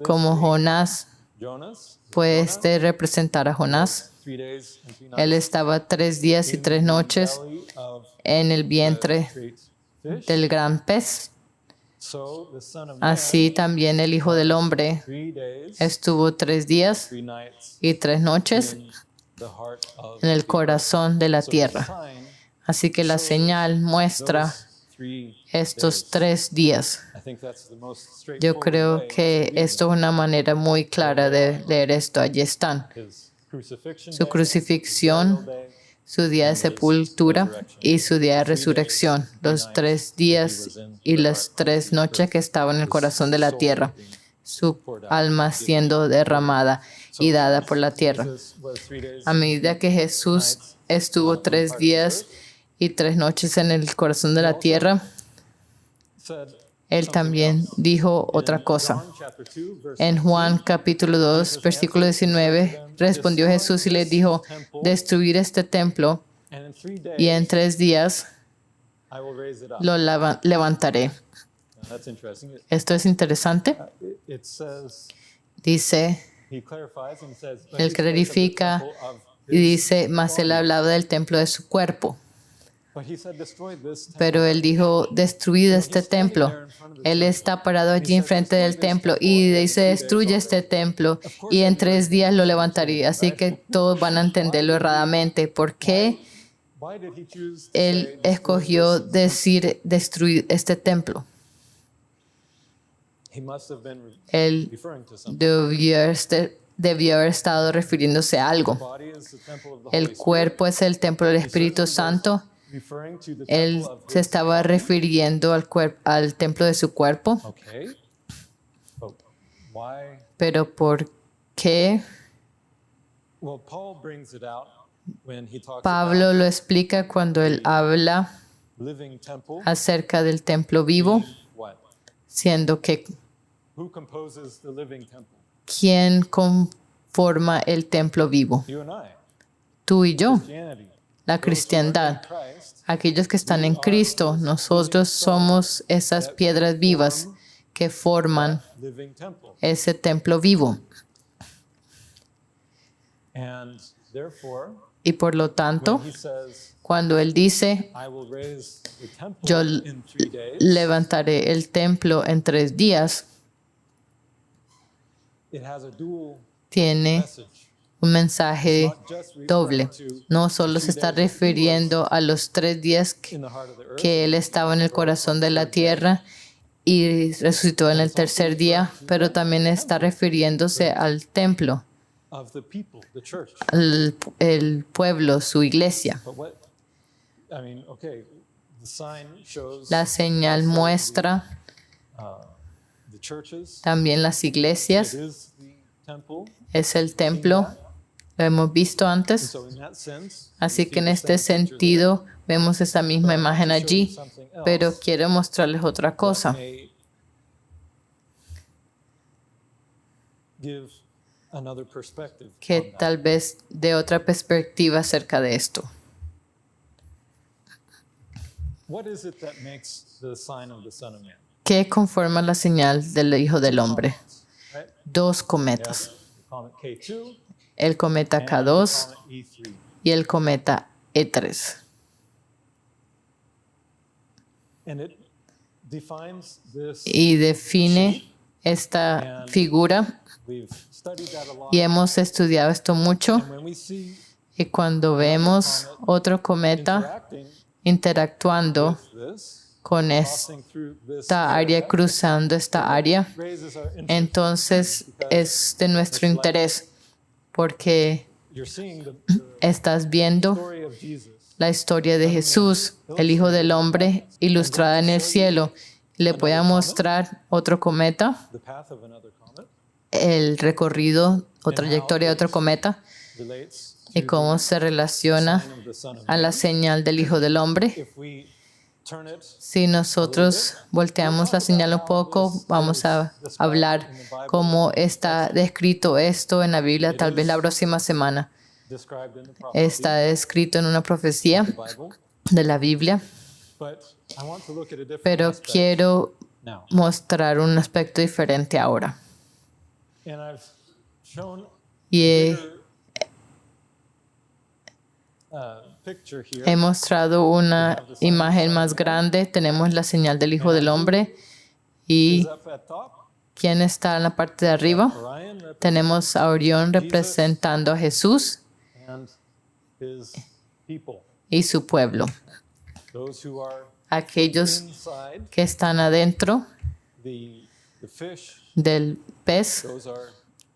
como Jonás Jonas, puede representar a Jonás. 3 days and 3 Él nights estaba 3 días y 3 in the noches belly of en el vientre great fish. del gran pez. So the Son of Man, Así también el Hijo del Hombre 3 days, estuvo 3 días 3 nights y 3 noches in the heart of en el the corazón de la So the tierra. sign Así que la señal muestra those 3 estos days. 3 días. I think that's the most Yo straightforward creo way que to read esto es una manera muy clara de leer esto. Allí están. his crucifixion Su day, crucifixión, his burial day, su día de sepultura y su día de resurrección. Los 3 días y las 3 noches que estaba en el corazón de la tierra. Su alma siendo derramada y dada por la tierra. Jesus was 3 days A medida que Jesús estuvo 3 días y 3 noches en el corazón de la tierra, said Él también dijo otra cosa. John chapter 2 verse En Juan capítulo 2, versículo 19, respondió Jesús y les dijo, destruir este templo and in 3 days y en 3 días I will raise it up. lo levantaré. Now, that's interesting. Esto es interesante. It says Dice, he clarifies and says but Él he spoke of the clarifica temple of y his dice, mas Él body. hablaba del templo de su cuerpo. But he said destroy this temple. Pero Él dijo, destruid este templo. Él está parado allí enfrente del templo y dice, destruye este templo y en 3 días lo levantaría. Así que todos van a entenderlo erradamente. ¿Por qué Why did he choose to Él say, destroy escogió this? decir destruir este templo? He must have been Él referring to something. debió haber estado refiriéndose a The algo. body is the temple of the Holy El Spirit. cuerpo es el templo del Espíritu Santo. Referring to the Él temple of se his estaba body. refiriendo al templo de su cuerpo. Okay. But why? Pero ¿por qué? Well, Paul brings it out when he talks Pablo about lo explica cuando él habla living temple. acerca del templo vivo, What? siendo que Who composes the living temple? ¿quién conforma el templo vivo? You and I. Tú y yo, Christianity. la cristiandad. Christ aquellos que están en Cristo, nosotros somos esas piedras vivas que forman living temple. ese templo vivo. And therefore, Y por lo tanto, when he says, cuando Él dice, I will raise the temple yo in 3 days, levantaré el templo en 3 días, it has a dual tiene message. un mensaje Not just doble. referring to No solo the se 2 está days that he was refiriendo a los 3 días in the heart of the earth, que Él estaba en el corazón de la tierra y resucitó en el tercer día, pero también está refiriéndose al templo, of the people, the church. el pueblo, su iglesia. But what, I mean, okay, the sign shows La señal muestra the churches. también las It iglesias, is the temple. es el templo, lo hemos visto And antes, so in that sense, así we que en see the este same picture sentido vemos esa misma there. But I want imagen to show you allí, something pero else quiero mostrarles otra that cosa may give another perspective que on that. tal vez dé otra perspectiva acerca de esto. What is it that makes the sign of the Son of Man? ¿Qué conforma la señal del Hijo del Hombre? Right? 2 We cometas, have the comet K2 el cometa and the K2 comet E3. y el cometa E3. And it defines this. Y define esta figura We've studied that a lot. y hemos estudiado esto mucho. And when we see Y cuando vemos otro cometa interacting interactuando with this, con crossing through this esta área, cruzando esta área, raises our interest. entonces es de nuestro interés porque You're seeing the estás viendo story of Jesus. la historia de Jesús, el Hijo del Hombre, ilustrada en el cielo. Le voy a mostrar otro cometa, The path of another comet el recorrido o trayectoria de otro cometa relates y to cómo se relaciona sign of the Son of a Man. la señal del Hijo del Hombre. If we turn it, Si nosotros volteamos la señal un poco, vamos a hablar cómo está descrito esto en la Biblia, tal vez la próxima semana. described in the prophet Está descrito en una profecía Bible, de la Biblia, but I want to look at a different pero aspect quiero now. mostrar un aspecto diferente ahora. And I've shown Y a picture here. he mostrado una imagen más grande. Tenemos la señal del Hijo del Hombre. ¿Y Is up at top? quién está en la parte de arriba? Orion Tenemos a Orión representando a Jesús and his people, y su pueblo. those who are Aquellos inside que están adentro the fish, del pez, those are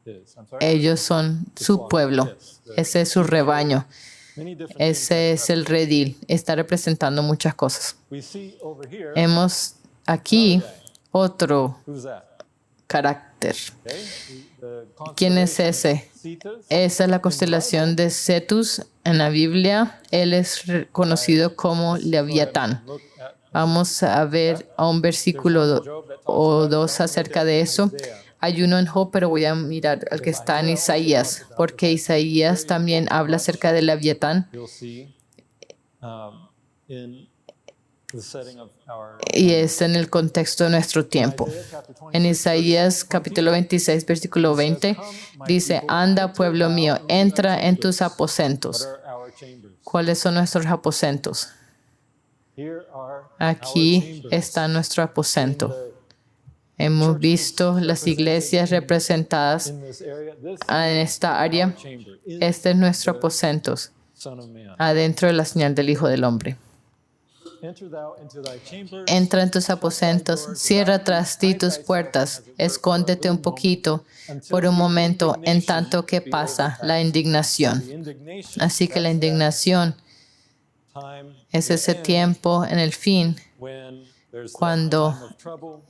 his. I'm sorry. ellos son su pueblo. Ese es su rebaño. Many different Ese es el redil. Está representando muchas cosas. we see over here. Hemos aquí otro Who's that? carácter. Okay. The ¿Quién es ese? Cetus. Esa es la constelación de Cetus en la Biblia. Él es conocido como Leviatán. Look at Vamos a ver a un versículo o dos acerca de eso. Hay uno en Job, pero voy a mirar al que está en Isaías, porque Isaías también habla acerca de Leviatán you'll see in the setting of our y es en el contexto de nuestro tiempo. Isaiah chapter 20. En Isaías capítulo 26, versículo 20, dice, anda, pueblo mío, entra en tus aposentos. What are our chambers? ¿Cuáles son nuestros aposentos? Here are our Aquí chambers. está nuestro aposento. The- Hemos visto las iglesias representadas in this area, this en esta área. chamber is Este es nuestro aposento, Son of Man. adentro de la señal del Hijo del Hombre. Enter thou into thy chambers. Entra en tus aposentos, cierra tras ti tus puertas, escóndete un poquito por un momento en tanto que pasa la indignación. The indignation, Así que la indignación time es ese tiempo en el fin, when there's that cuando time of trouble,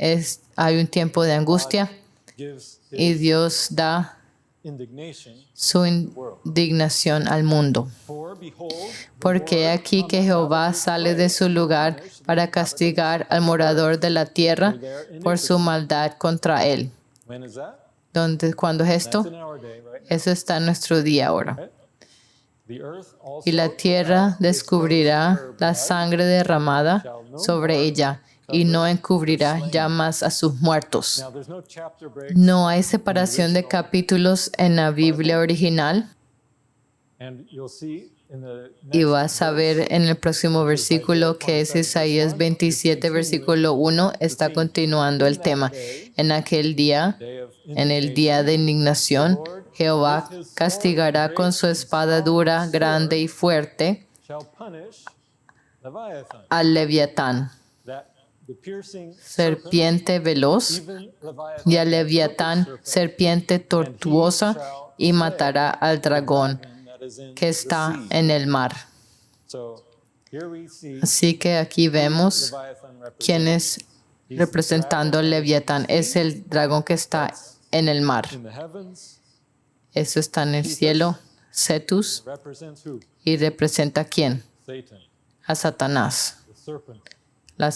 hay un tiempo de angustia gives y his Dios da indignation. su indignación al mundo. For behold, Porque he aquí que Jehová sale de su lugar para castigar al morador de la tierra por su maldad contra él. when is that? ¿Cuándo es That's esto? in our day, right? Eso está en nuestro día ahora. The earth y la also tierra descubrirá la sangre derramada sobre ella y no encubrirá ya más a sus muertos. Now there's no chapter breaks, No hay separación de capítulos en la Biblia original and you'll see in the y next vas a ver en el próximo versículo que es Isaías 27, versículo 1, está continuando el tema. En aquel día, day of en el día de indignación, Jehová castigará con su espada dura, grande y fuerte shall punish Leviathan, al Leviatán, that the piercing serpiente veloz, even Leviathan, y al Leviatán, serpiente tortuosa, y matará al dragón that is in que está en el mar. So here we see Así que aquí vemos Leviathan represented. quién es representando al Leviatán. Es el dragón que está en el mar. In the heavens Eso está en el cielo, Cetus, represents who? y representa a quién? Satan, A Satanás, the serpent. la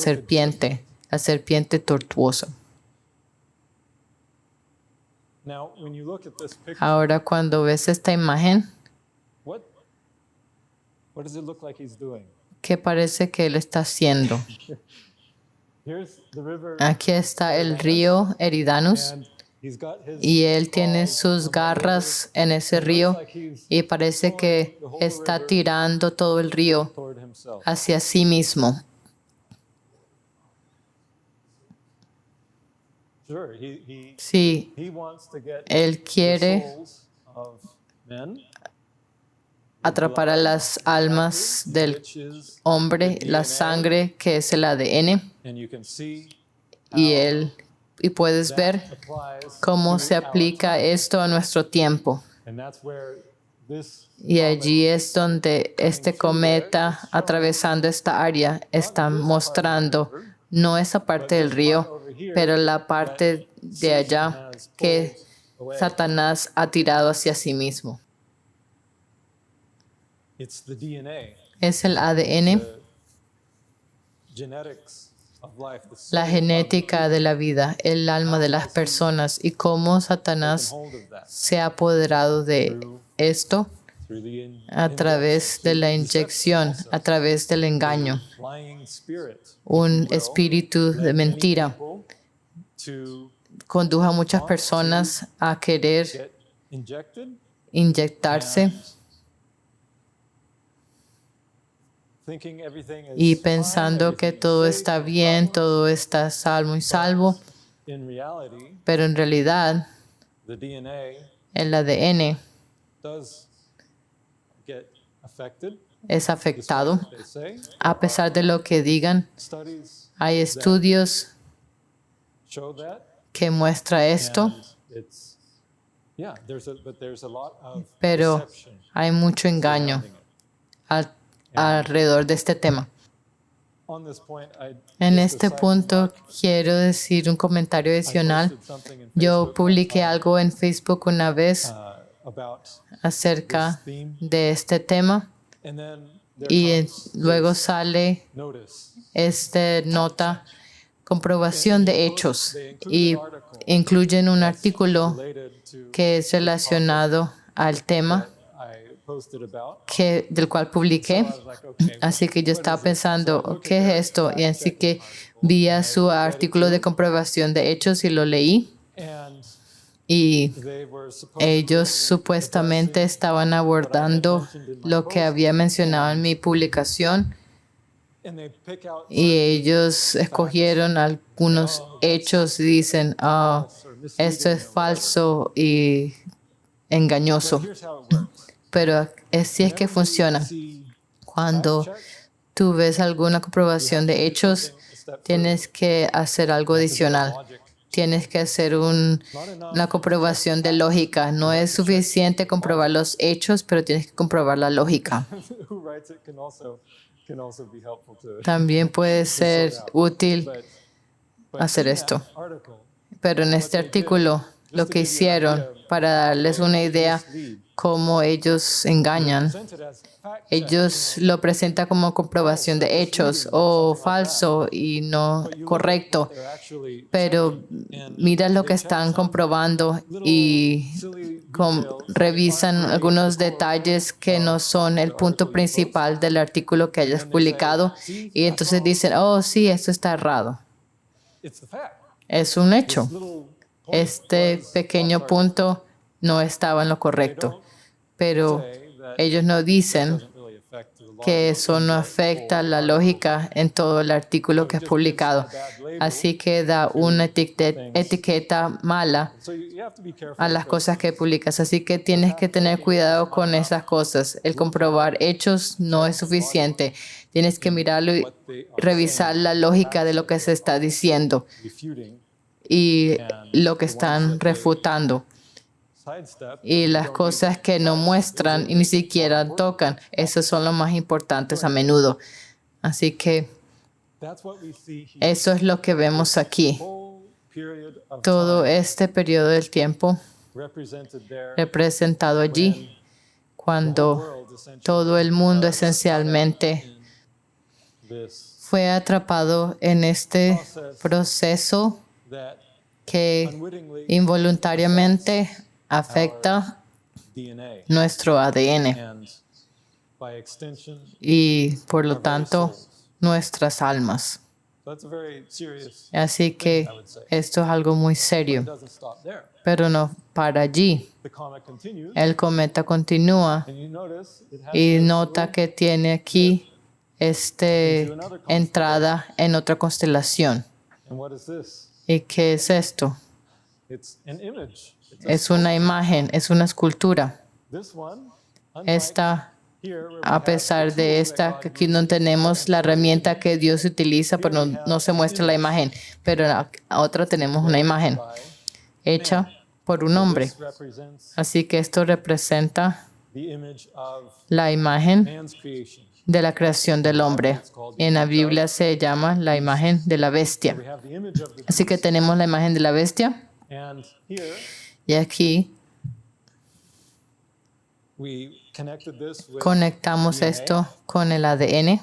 serpiente tortuosa. Now, when you look at this picture, Ahora cuando ves esta imagen, what does it look like he's doing? ¿qué parece que él está haciendo? Here's the river, Aquí está el río Eridanus and he's got his y él tiene sus garras en ese río y parece que está tirando todo el río toward himself. hacia sí mismo. Sure, he Sí, wants to get él quiere the souls of men, atrapar a las almas del which is, hombre, la sangre que es el ADN, and you can see y puedes ver applies, cómo se aplica esto a nuestro tiempo. and that's where this Y allí es donde este cometa atravesando esta área está mostrando no esa parte del río, pero la parte de allá que Satanás ha tirado hacia sí mismo. it's the DNA, Es el ADN, genetics of life, the la genética de la vida, el alma de las personas y cómo Satanás hold of that se ha apoderado de esto through the a través de la inyección, a través del engaño, lying spirit un espíritu de mentira. to Condujo a muchas personas a querer get injected, inyectarse thinking everything y is pensando que todo está bien, todo está salvo y salvo, in reality. pero en realidad The DNA el ADN does get affected, es afectado. they say. A pesar de lo que digan, Studies hay estudios show that. que muestra esto, And it's, yeah, but there's a lot of pero deception hay mucho engaño surrounding it. alrededor de este tema. On this point, En este punto quiero decir un comentario adicional. posted something in Yo Facebook, publiqué algo en Facebook una vez about, acerca de este tema and then there y comes luego sale notice. esta nota, comprobación de hechos, y incluyen un artículo Related to que es relacionado al tema I posted about. del cual publiqué. I was like, okay, Así que yo estaba pensando, ¿qué es esto? Y así que vi a su artículo de comprobación de hechos y lo leí. and Y they were supposed ellos supuestamente estaban abordando lo que había mencionado en mi publicación and they pick out y ellos escogieron algunos hechos y dicen, oh, esto es falso y engañoso. here's how it works. Pero así es que funciona. See Cuando tú ves alguna comprobación de hechos, tienes que hacer algo adicional. logic. Tienes que hacer una comprobación de lógica. No es suficiente comprobar los hechos, pero tienes que comprobar la lógica. Who writes it can also be helpful to También puede ser útil but hacer in esto. that article, Pero en este artículo, lo que hicieron para darles una idea cómo ellos engañan. presented as fact check, Ellos lo presentan como comprobación de hechos o falso y no but you look at correcto. what they're actually Pero checking, and mira lo que they check están some comprobando y silly details that revisan aren't really algunos the core detalles que no son el punto principal del artículo que hayas And they say, publicado. "See, Y that's entonces wrong." dicen, oh, sí, esto está errado. It's the fact. Es un hecho. This little point Este was pequeño off target. punto no estaba en lo They correcto. don't Pero say that ellos no it dicen doesn't really affect the logic que eso in no the afecta whole la article. lógica en todo el artículo que es publicado. Así que da una etiqueta mala So you have to be careful a with las those cosas que things. publicas. Así que tienes que tener cuidado con esas cosas. El comprobar hechos no es suficiente. Tienes que mirarlo y revisar la lógica de lo que se está diciendo Refuting, y lo que están refutando. sidestep, Y las don't cosas que no muestran y ni siquiera tocan, esos son los más importantes a menudo. Así que That's what we see here. eso es lo que vemos aquí. Whole period of Todo time este periodo del tiempo represented there representado allí, when cuando world essentially todo el mundo esencialmente this fue atrapado en este proceso that que unwittingly involuntariamente afecta DNA nuestro ADN and by extension. y por lo tanto nuestras almas. That's a very serious. Así que esto es algo muy It serio, doesn't stop there. pero no para allí. The comet continues, El cometa continúa and you notice it has y this nota little que tiene aquí entrada en otra constelación. and what is this? ¿Y qué es esto? It's an image. It's a- Es una imagen, es una escultura. this one, unlike Esta, here, where we a have pesar the de tool esta, that que God aquí no uses, tenemos la herramienta que Dios utiliza, pero no se muestra la imagen. Pero en la otra tenemos una imagen by hecha por un hombre. this represents Así que esto representa the image of la imagen man's creation. de la creación del hombre. En la Biblia se llama la imagen de la bestia. We have the image of the Así que tenemos la imagen de la bestia and here y aquí we connected this with conectamos esto con el ADN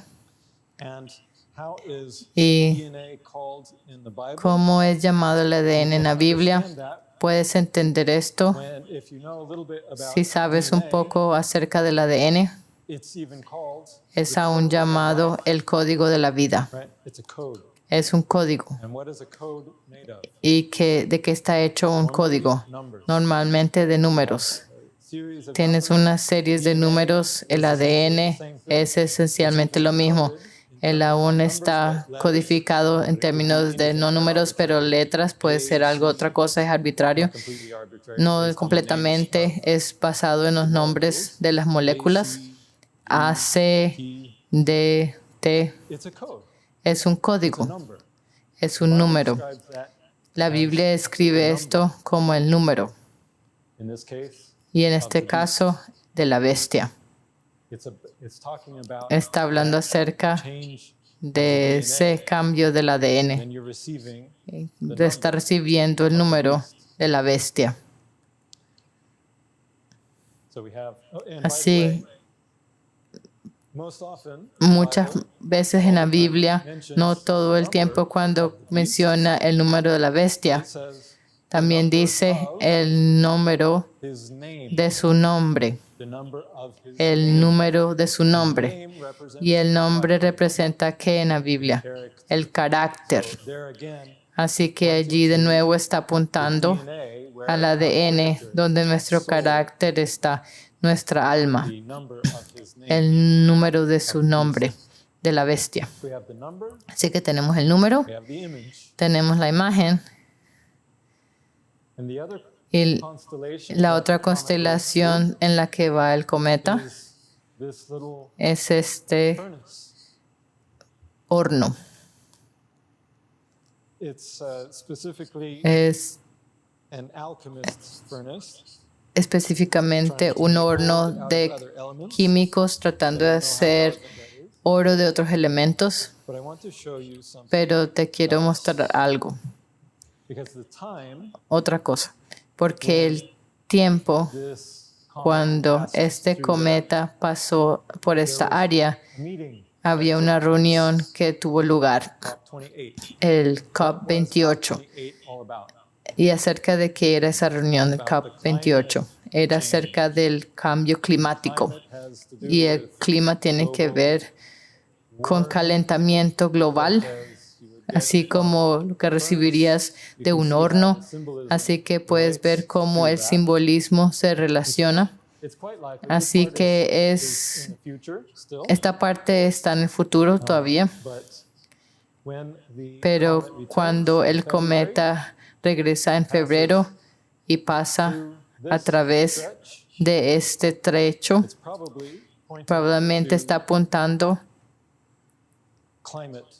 and how is y DNA called in the Bible? cómo es llamado el ADN en la Biblia. Understand that Puedes entender esto when if you know a little bit about si sabes un DNA, poco acerca del ADN. it's even called Es aún llamado el código de la vida. right? It's a code. Es un código. And what is a code made of? ¿Y de qué está hecho un código? Numbers. Normalmente de números. Series of Tienes unas series de números. El ADN es esencialmente lo mismo. Él aún está codificado en términos de no números, pero letras puede ser algo, otra cosa es arbitrario. completely arbitrary. No completamente es basado en los nombres de las moléculas. A, C, D, T. It's a code. Es un código, Number. es un número. Describes that La Biblia describe esto como el número. in this case, Y en este caso, de la bestia. it's talking about Está hablando acerca change de ese cambio del ADN, and you're receiving. de estar recibiendo el número de la bestia. So we have and by the way, Así, most often muchas veces en la Biblia, no todo el tiempo cuando menciona el número de la bestia, it says también dice el número his name, de su nombre, the number of his el número de su nombre. name represents Y el nombre representa qué en la Biblia? character. El carácter. There again, Así que allí de nuevo está apuntando DNA, where al ADN, donde nuestro carácter está, nuestra alma, the number of his name. el número de su nombre, de la bestia. We have the number, Así que tenemos el número, we have the image, tenemos la imagen and the other y constellation la otra constelación en la que va el cometa is this little es este furnace. horno. It's specifically Es an alchemist's furnace. específicamente un horno de Other elements, químicos tratando de hacer oro de otros elementos, but I want to show you something pero te quiero mostrar algo, because the time otra cosa, porque el tiempo this cuando este cometa pasó por esta área, había una reunión que tuvo lugar, el COP28. ¿Y acerca de qué era esa reunión del COP28? Era acerca del cambio climático. Y el clima tiene que ver con calentamiento global, así como lo que recibirías de un horno. Así que puedes ver cómo el simbolismo se relaciona. Así que esta parte está en el futuro todavía. Pero cuando el cometa regresa en febrero y pasa a través de este trecho, probablemente está apuntando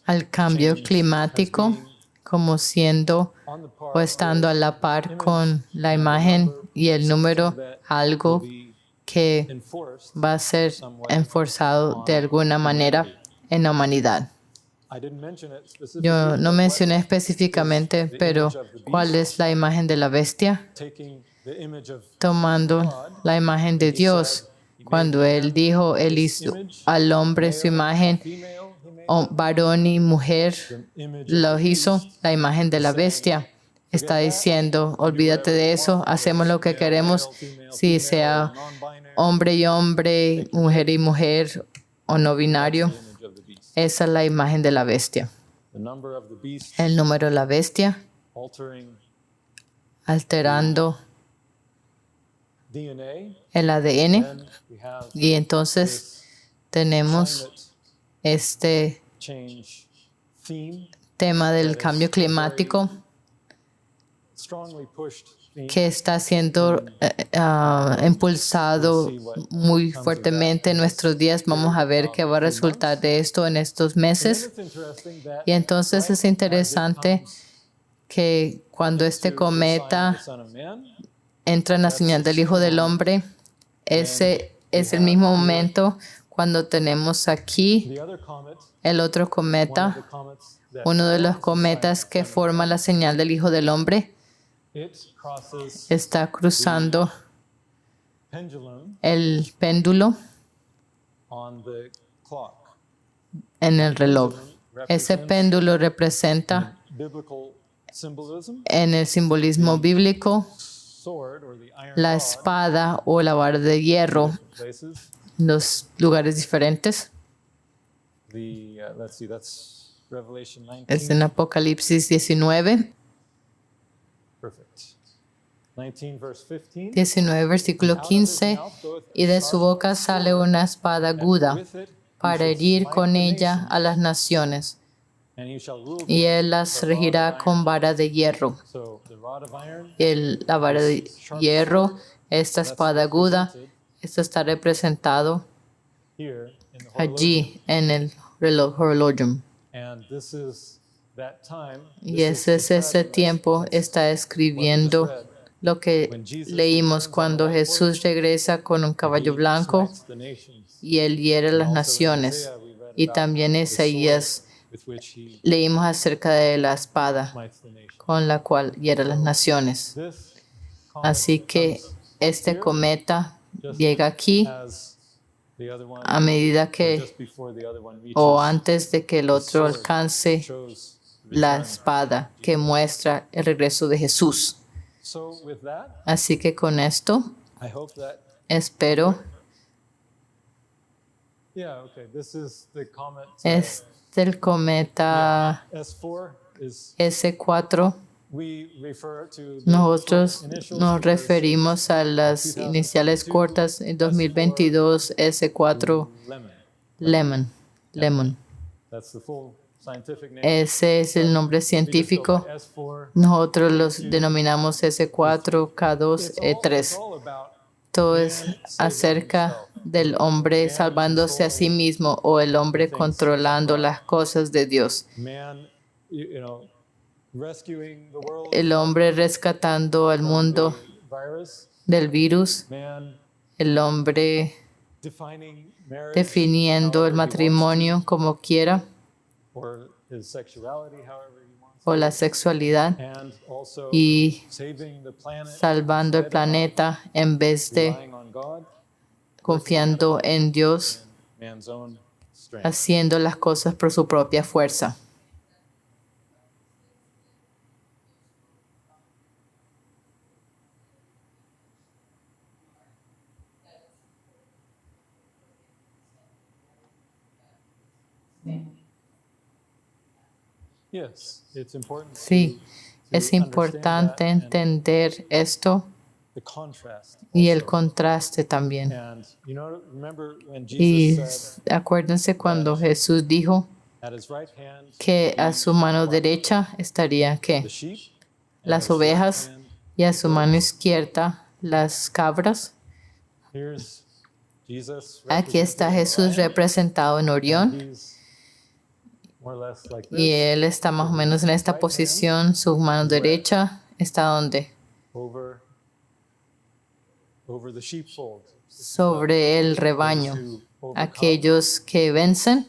al cambio climático como siendo o estando a la par con la imagen y el número, algo que va a ser enforzado de alguna manera en la humanidad. Yo no mencioné específicamente, pero ¿cuál es la imagen de la bestia? Tomando la imagen de Dios, cuando Él dijo, Él hizo al hombre su imagen, varón y mujer, lo hizo la imagen de la bestia. Está diciendo, olvídate de eso, hacemos lo que queremos, si sea hombre y hombre, mujer y mujer o no binario. Esa es la imagen de la bestia. El número de la bestia alterando el ADN. Y entonces tenemos este tema del cambio climático que está siendo impulsado muy fuertemente en nuestros días. Vamos a ver qué va a resultar de esto en estos meses. Y entonces es interesante que cuando este cometa entra en la señal del Hijo del Hombre, ese es el mismo momento cuando tenemos aquí el otro cometa, uno de los cometas que forma la señal del Hijo del Hombre. Está cruzando el péndulo en el reloj. Ese péndulo representa en el simbolismo bíblico la espada o la vara de hierro en los lugares diferentes. Es en Apocalipsis 19. 19, versículo 15, y de su boca sale una espada aguda para herir con ella a las naciones, y él las regirá con vara de hierro. La vara de hierro, esta espada aguda, esto está representado allí en el horologium. Y ese es ese tiempo, está escribiendo lo que leímos cuando Jesús regresa con un caballo blanco y él hiere las naciones. Y también Isaías leímos acerca de la espada con la cual hiere las naciones. Así que este cometa llega aquí a medida que o antes de que el otro alcance la espada que muestra el regreso de Jesús. Así que con esto espero este el cometa S4. Nosotros nos referimos a las iniciales cortas en 2022 S4 Lemon. Ese es el nombre científico. Nosotros los denominamos S4, K2, E3. Todo es acerca del hombre salvándose a sí mismo o el hombre controlando las cosas de Dios. El hombre rescatando al mundo del virus. El hombre definiendo el matrimonio como quiera o la sexualidad and also y saving the planet, salvando el instead of planeta en vez de relying on God, confiando en Dios, in man's own strength. haciendo las cosas por su propia fuerza. Yes, it's important Sí, to es importante understand that and entender esto the contrast y el also. contraste también. And remember when Y Jesus said acuérdense cuando Jesús dijo at his right hand que a be su mano what? derecha estaría The ¿qué? sheep, and Las at his left ovejas hand y a the su goats. mano izquierda las cabras. Here's Jesus Aquí está represented in the Jesús lion, representado en and Orión he's more or less like y this, él está más o with menos en his esta right hand posición. Su mano where? derecha está donde? over the sheepfold. Sobre el rebaño. Those who overcome, Aquellos que vencen,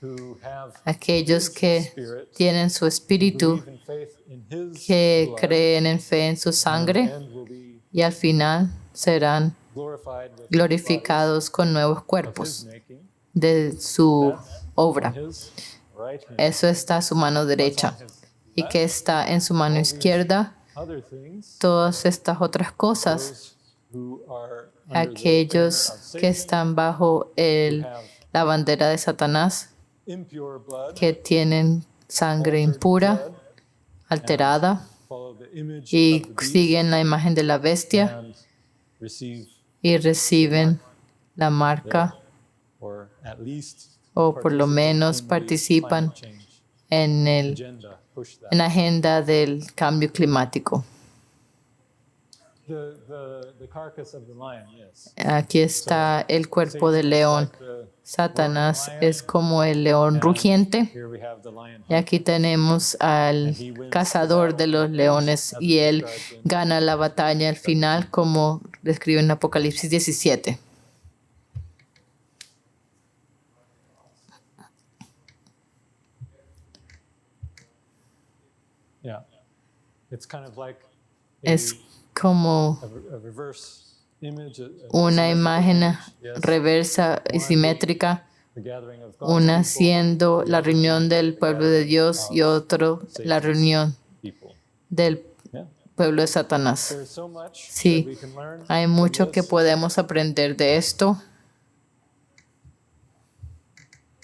who have aquellos his que spirit, tienen su espíritu, believe in faith in his que blood, creen en fe en su and in the sangre end will be y al final serán glorified with glorificados con nuevos bodies of his cuerpos making. de su That's obra. on his right hand. Eso está a su mano What's derecha. on his ¿Y left? que está en su mano All these izquierda? other things, Todas estas otras cosas. those who are under the banner Aquellos of que Satan, están bajo who la have bandera de Satanás, impure blood, que tienen sangre altered impura, blood, alterada, follow the image y of the beast, siguen la imagen de la bestia and receive y reciben la marca or at least o por lo menos participan en la agenda del cambio climático. The carcass of the lion, yes. Aquí está el cuerpo del león. Satanás es como el león rugiente. Here we have the lion. Y aquí tenemos al cazador de los leones y él gana la batalla al final como describe en Apocalipsis 17. Yeah. It's kind of like Es como a reverse image, una symmetrical imagen image, yes. reversa y simétrica, The gathering of God's una people, siendo la reunión del pueblo de Dios y otro la reunión people. del Yeah. pueblo de Satanás. There's so much Sí, that we can learn hay from mucho que this. podemos aprender de esto.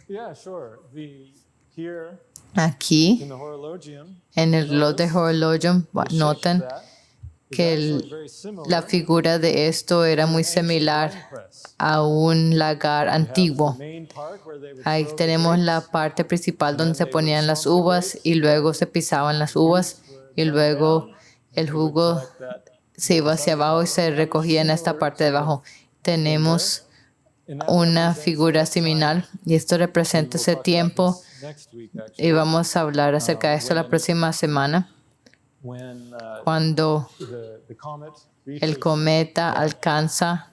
Yeah, sure. Here Aquí, in the Horologium, en el reloj de Horologium, the shape notan of that is que actually very similar la figura de esto era muy to an ancient similar wine press. a un lagar You have antiguo. the main part where they would Ahí throw the tenemos la grapes, parte principal donde se then they would ponían las stomp the uvas grapes, y luego se pisaban las uvas y luego el they would jugo collect that se iba hacia abajo y se recogía en esta parte de abajo. Tenemos una figura similar y esto representa ese tiempo y vamos a hablar acerca de esto la próxima semana cuando el cometa alcanza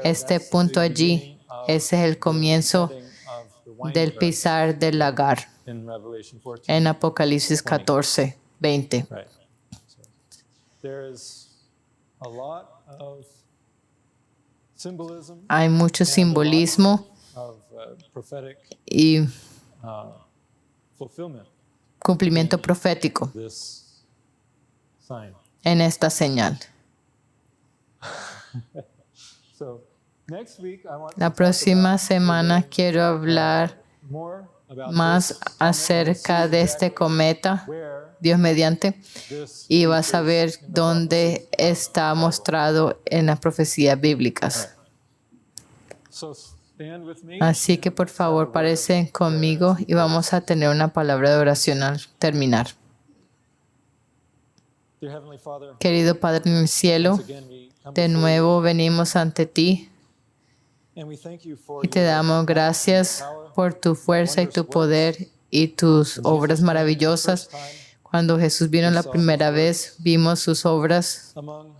este punto allí. Ese es el comienzo del pisar del lagar en Apocalipsis 14, 20. Right. So there's a lot of symbolism Hay mucho simbolismo of prophetic y fulfillment. cumplimiento profético This sign. en esta señal. So next week I want to La talk próxima about semana quiero hablar more about más this comet. acerca de este cometa, Where Dios mediante, this y vas a features ver in the dónde prophecies. está mostrado en las profecías bíblicas. So stand with me. Así que por favor parecen conmigo y vamos a tener una palabra de oración al terminar. Dear Heavenly Father, Querido Padre en el cielo, once again we come de before you, nuevo venimos ante ti and we thank you for y te your damos gracias por tu fuerza y tu poder y tus obras maravillosas. Cuando Jesús vino la primera vez, vimos sus obras among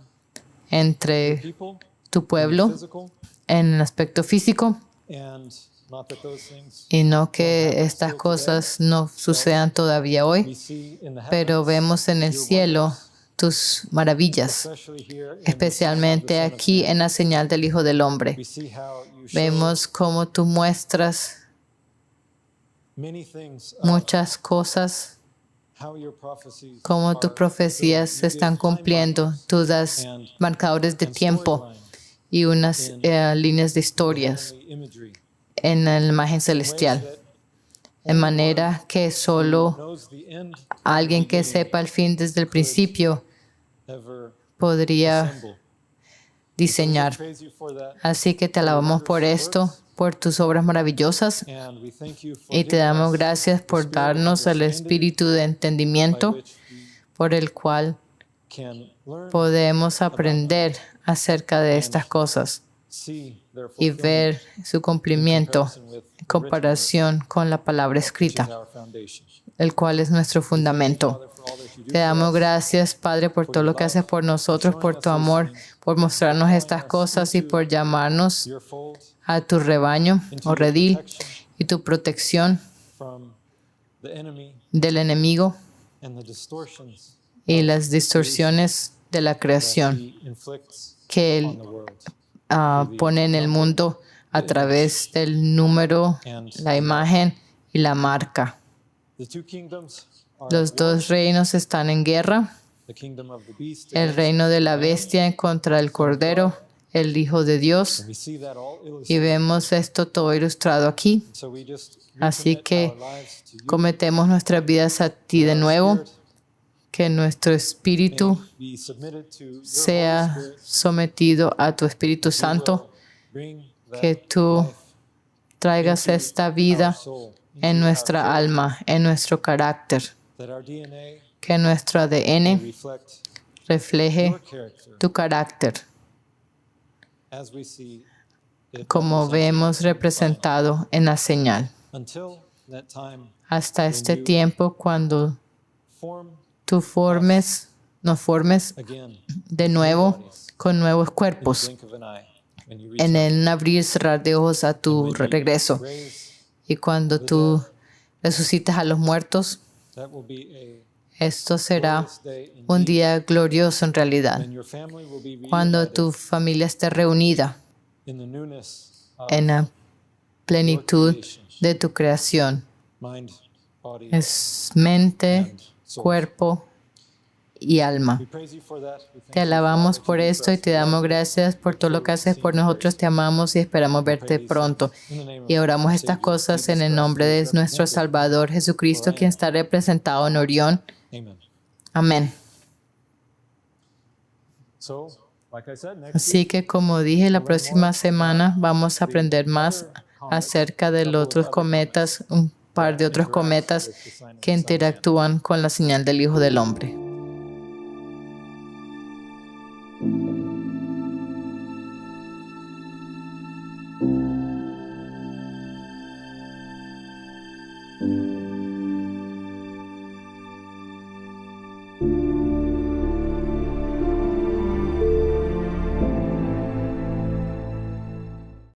entre people, tu pueblo physical, en el aspecto físico and not that those things y no que estas cosas no sucedan todavía we hoy, see in the pero heavens, vemos en el your cielo wonders, tus maravillas, especially here in the sign of the especialmente Son of aquí Man. en la señal del Hijo del Hombre. We see how you show Vemos cómo tú muestras many things of muchas cosas, how your prophecies cómo tus are profecías se fulfilled. You están give timelines cumpliendo. Tú das and- marcadores de and tiempo storylines y unas líneas de in historias heavenly imagery en la imagen in ways celestial, that en only manera que one who solo knows the end from the alguien que beginning sepa el fin desde el principio ever podría assemble. diseñar. Praise you for that, Así que te alabamos por esto, por tus obras maravillosas, and we thank you for y te giving damos us gracias the por spirit of darnos el understanding espíritu de by entendimiento which we por el cual can learn, podemos aprender acerca de estas cosas see their y fulfillment ver su in cumplimiento comparison with en the written word, comparación con la palabra which is escrita, our foundation. el cual es nuestro Father, fundamento. for all that you do Te for damos us, gracias, Padre, por todo lo que haces por nosotros, por tu amor, por mostrarnos estas cosas y por llamarnos your fold a tu rebaño o redil protection y tu protección from the enemy del enemigo and the distortions y las distorsiones de la that creación he inflicts que on Él the world. pone en el mundo a través del número, la imagen y la marca. The two kingdoms are Los at war, dos reinos están en guerra, the kingdom of the beast el against reino de la man. bestia en contra del Cordero, el Hijo de Dios, We see that all y illustrated. vemos esto todo ilustrado aquí. So we just Así recommit que our lives to you, cometemos nuestras vidas a ti de that our nuevo, spirit que nuestro espíritu may be submitted to your Holy sea Spirit, sometido a tu Espíritu who Santo, will bring that que tú life traigas into esta our vida soul, en into our nuestra character, alma, en nuestro carácter, that our DNA que nuestro may ADN reflect refleje your character tu carácter, as we see it como represented vemos in the sign. representado en la señal. Until that time, Hasta este you tiempo, cuando form tú nos formes again de nuevo con nuevos in the cuerpos, blink of an eye when you en return. el abrir y cerrar de ojos a tu When you regreso. raise, Y cuando tú resucitas a los muertos, that will be esto a será glorious day un indeed, día glorioso en realidad, when your family will be cuando reunited tu familia esté reunida in the newness of en la your plenitud creation, de tu creación. mind, body, Es mente, and soul. cuerpo y alma. We praise you for that. We thank Te you for all alabamos that you por do for esto y us. te We love damos you. gracias por todo lo que haces por nosotros. Te amamos y esperamos verte pronto. In the name of Y oramos our estas Savior, cosas Jesus en el Christ, nombre who de is nuestro represented. Salvador Jesucristo, quien está representado en Orión. Amen. Amén. So, like I said, next Así week, que como dije, la próxima semana vamos a aprender más acerca de los otros cometas, un par de otros cometas que interactúan con la señal del Hijo del Hombre.